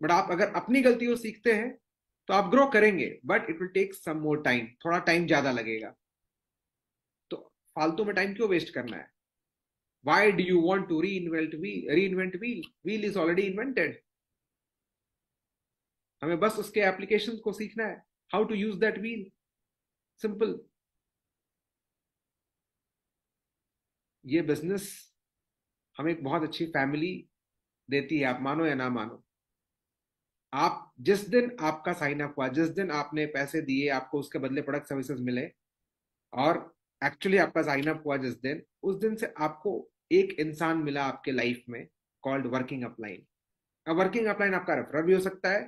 बट आप अगर अपनी गलतियों सीखते हैं तो आप ग्रो करेंगे, but it will take some more time, थोड़ा टाइम ज्यादा लगेगा। तो फालतू में टाइम क्यों वेस्ट करना है। Why do you want to reinvent wheel? Wheel is already invented. हमें बस उसके एप्लीकेशन को सीखना है, how to use that wheel. Simple. ये बिजनेस हमें एक बहुत अच्छी फैमिली देती है, आप मानो या ना मानो। आप जिस दिन आपका साइन अप हुआ, जिस दिन आपने पैसे दिए, आपको उसके बदले प्रोडक्ट सर्विसेज मिले, और एक्चुअली आपका साइन अप हुआ जिस दिन, उस दिन से आपको एक इंसान मिला आपके लाइफ में, कॉल्ड वर्किंग अपलाइन। अब वर्किंग अपलाइन आपका रेफरर भी हो सकता है,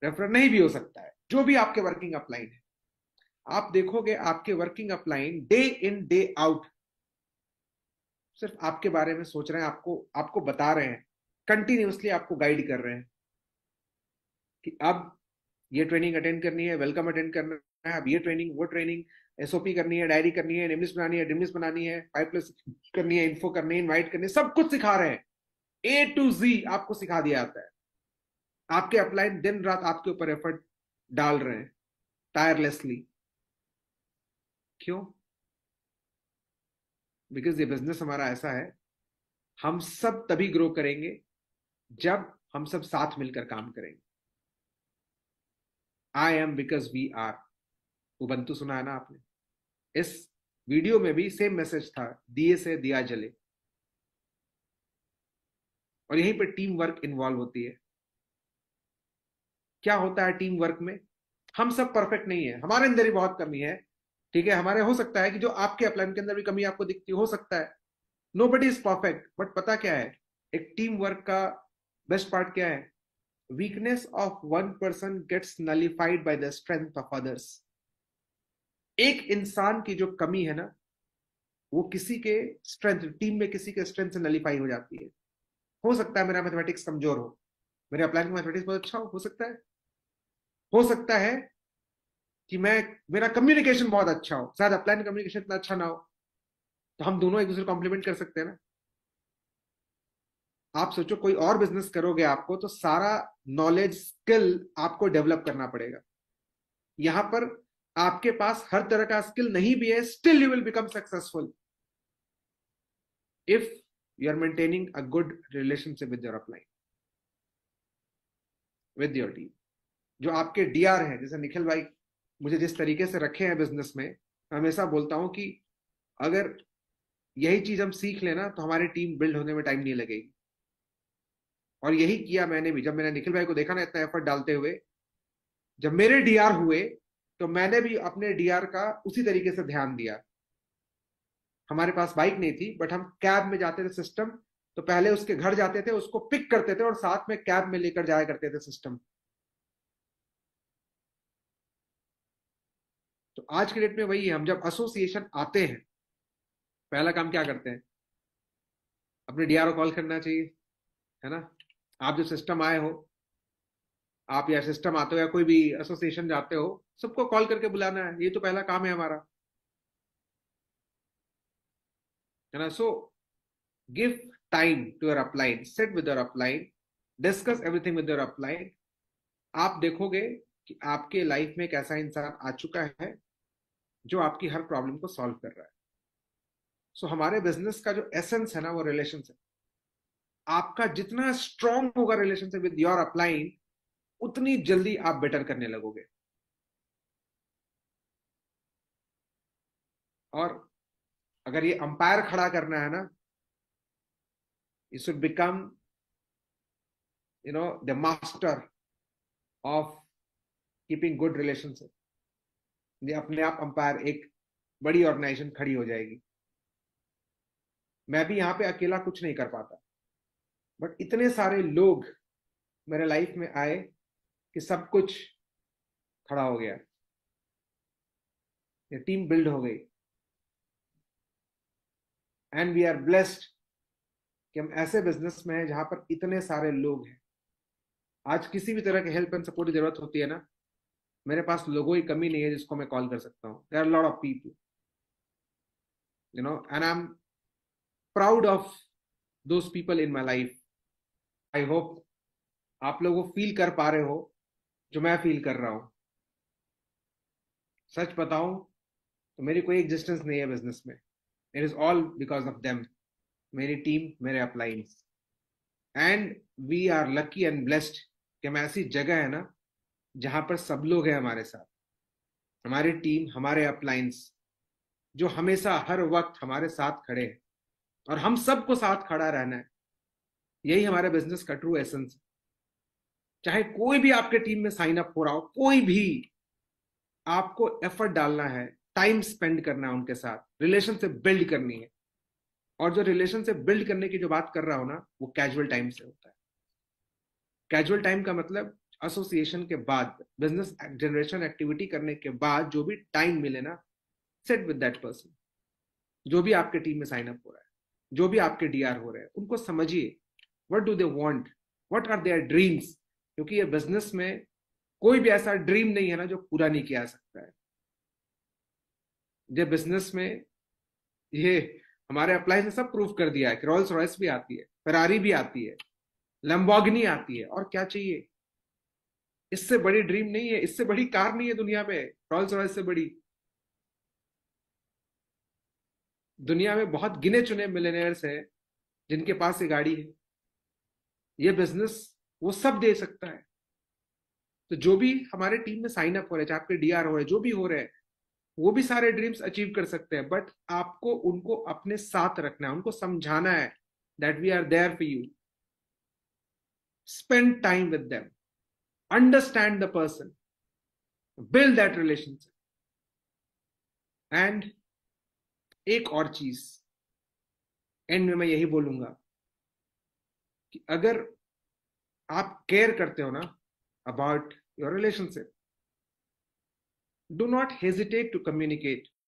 रेफरर नहीं भी हो सकता है, जो भी आपके वर्किंग अपलाइन है। आप देखोगे आपके working upline day in day out सिर्फ आपके बारे में सोच रहे हैं, आपको आपको बता रहे हैं, कंटिन्यूअसली आपको गाइड कर रहे हैं कि अब ये ट्रेनिंग अटेंड करनी है, वेलकम अटेंड करना है, अब ये ट्रेनिंग, वो ट्रेनिंग, एसओपी करनी है, डायरी करनी है, नेमलिस्ट बनानी है, डिमलिस्ट बनानी है, 5+ करनी है, इन्फो करनी है, इनवाइट करनी है, सब कुछ सिखा रहे हैं। ए टू जी आपको सिखा दिया जाता है। आपके अपलाइन दिन रात आपके ऊपर एफर्ट डाल रहे हैं, टायरलेसली। क्यों? बिकॉज ये बिजनेस हमारा ऐसा है, हम सब तभी ग्रो करेंगे जब हम सब साथ मिलकर काम करेंगे। I am because we are. Ubuntu सुना है ना आपने? इस वीडियो में भी सेम मैसेज था, दिए से दिया जले। और यहीं पर टीम वर्क इन्वॉल्व होती है। क्या होता है टीम वर्क में? हम सब परफेक्ट नहीं है, हमारे अंदर ही बहुत कमी है। ठीक है, हमारे हो सकता है कि जो आपके अपलाइन के अंदर भी कमी आपको दिखती हो सकता है। Nobody is perfect, but पता क्या है, एक टीम वर्क का बेस्ट पार्ट क्या है? Weakness of one person gets nullified by the strength of others. एक इंसान की जो कमी है ना, वो किसी के स्ट्रेंथ, टीम में किसी के स्ट्रेंथ से नलिफाई हो जाती है। हो सकता है मेरा मैथमेटिक्स कमजोर हो, मेरे अपलाइन में मैथमेटिक्स बहुत अच्छा हो सकता है। हो सकता है कि मेरा कम्युनिकेशन बहुत अच्छा हो, शायद अपलाइन कम्युनिकेशन इतना अच्छा ना हो, तो हम दोनों एक दूसरे को कॉम्प्लीमेंट कर सकते हैं ना। आप सोचो कोई और बिजनेस करोगे, आपको तो सारा नॉलेज स्किल आपको डेवलप करना पड़ेगा। यहां पर आपके पास हर तरह का स्किल नहीं भी है, still you will become successful if you are maintaining a good relationship with your upline, with your team. जो आपके डीआर है, जैसे निखिल भाई मुझे जिस तरीके से रखे हैं बिजनेस में, मैं हमेशा बोलता हूं कि अगर यही चीज हम सीख लेना तो हमारी टीम बिल्ड होने में टाइम नहीं लगेगी। और यही किया मैंने भी, जब मैंने निखिल भाई को देखा ना इतना एफर्ट डालते हुए, जब मेरे डीआर हुए तो मैंने भी अपने डीआर का उसी तरीके से ध्यान दिया। हमारे पास बाइक नहीं थी, बट हम कैब में जाते थे सिस्टम, तो पहले उसके घर जाते थे, उसको पिक करते थे और साथ में कैब में लेकर जाया करते थे सिस्टम। तो आज के डेट में वही है, हम जब एसोसिएशन आते हैं, पहला काम क्या करते हैं? अपने डीआर को कॉल करना चाहिए, है ना? आप जो सिस्टम आए हो, आप या सिस्टम आते हो या कोई भी एसोसिएशन जाते हो, सबको कॉल करके बुलाना है, ये तो पहला काम है हमारा, है ना? So give time to your upline, sit with your upline, discuss everything with your upline. आप देखोगे कि आपके लाइफ में एक ऐसा इंसान आ चुका है जो आपकी हर प्रॉब्लम को सॉल्व कर रहा है। सो हमारे बिजनेस का जो एसेंस है ना, वो रिलेशनशिप। आपका जितना स्ट्रांग होगा रिलेशनशिप विद योर अपलाइन, उतनी जल्दी आप बेटर करने लगोगे। और अगर ये अंपायर खड़ा करना है ना, you should become the master of keeping good relationship. ये अपने आप अंपायर एक बड़ी ऑर्गेनाइजेशन खड़ी हो जाएगी। मैं भी यहाँ पे अकेला कुछ नहीं कर पाता, बट इतने सारे लोग मेरे लाइफ में आए कि सब कुछ खड़ा हो गया, ये टीम बिल्ड हो गई। एंड वी आर ब्लेस्ड कि हम ऐसे बिजनेस में हैं जहां पर इतने सारे लोग हैं। आज किसी भी तरह के हेल्प एंड सपोर्ट की जरूरत होती है ना, मेरे पास लोगों की कमी नहीं है जिसको मैं कॉल कर सकता हूँ। There are lot of people, and I am proud of those people in my life. I hope आप लोग वो फील कर पा रहे हो जो मैं फील कर रहा हूं। सच बताऊं तो मेरी कोई एग्जिस्टेंस नहीं है बिजनेस में, it is all because of them, मेरी टीम, मेरे uplines. And we are lucky and blessed कि हम ऐसी जगह है ना जहां पर सब लोग हैं हमारे साथ, हमारी टीम, हमारे अपलाइंस, जो हमेशा हर वक्त हमारे साथ खड़े हैं। और हम सबको साथ खड़ा रहना है। यही हमारे बिजनेस का ट्रू एसेंस है। चाहे कोई भी आपके टीम में साइन अप हो रहा हो, कोई भी, आपको एफर्ट डालना है, टाइम स्पेंड करना है उनके साथ, रिलेशनशिप बिल्ड करनी है। और जो रिलेशनशिप बिल्ड करने की जो बात कर रहा हो ना, वो कैजुअल टाइम से होता है। कैजुअल टाइम का मतलब एसोसिएशन के बाद, बिजनेस जनरेशन एक्टिविटी करने के बाद जो भी टाइम मिले ना, सिट विद दैट पर्सन। जो भी आपके टीम में साइन अप हो रहा है, जो भी आपके डीआर हो रहे हैं, उनको समझिए। What do they want, what are their dreams. क्योंकि ये बिजनेस में कोई भी ऐसा ड्रीम नहीं है ना जो पूरा नहीं किया जा सकता है। ये बिजनेस में, ये हमारे अप्लाई ने सब प्रूव कर दिया है कि रॉल्स रॉयस भी आती है, फरारी भी आती है, लंबोर्गिनी आती है, और क्या चाहिए। इससे बड़ी ड्रीम नहीं है, इससे बड़ी कार नहीं है दुनिया में, रॉल्स रॉयस से बड़ी। दुनिया में बहुत गिने चुने मिलियनेयर्स हैं जिनके पास ये गाड़ी है। ये बिजनेस वो सब दे सकता है। तो जो भी हमारे टीम में साइन अप हो रहे हैं, चाहे आपके डीआर हो रहे हैं, जो भी हो रहे हैं, वो भी सारे ड्रीम्स अचीव कर सकते हैं। बट आपको उनको अपने साथ रखना है, उनको समझाना है that we are there for you. Spend time with them, understand the person, build that relationship. And एक और चीज एंड में मैं यही बोलूंगा कि अगर आप केयर करते हो ना about your relationship, do not hesitate to communicate.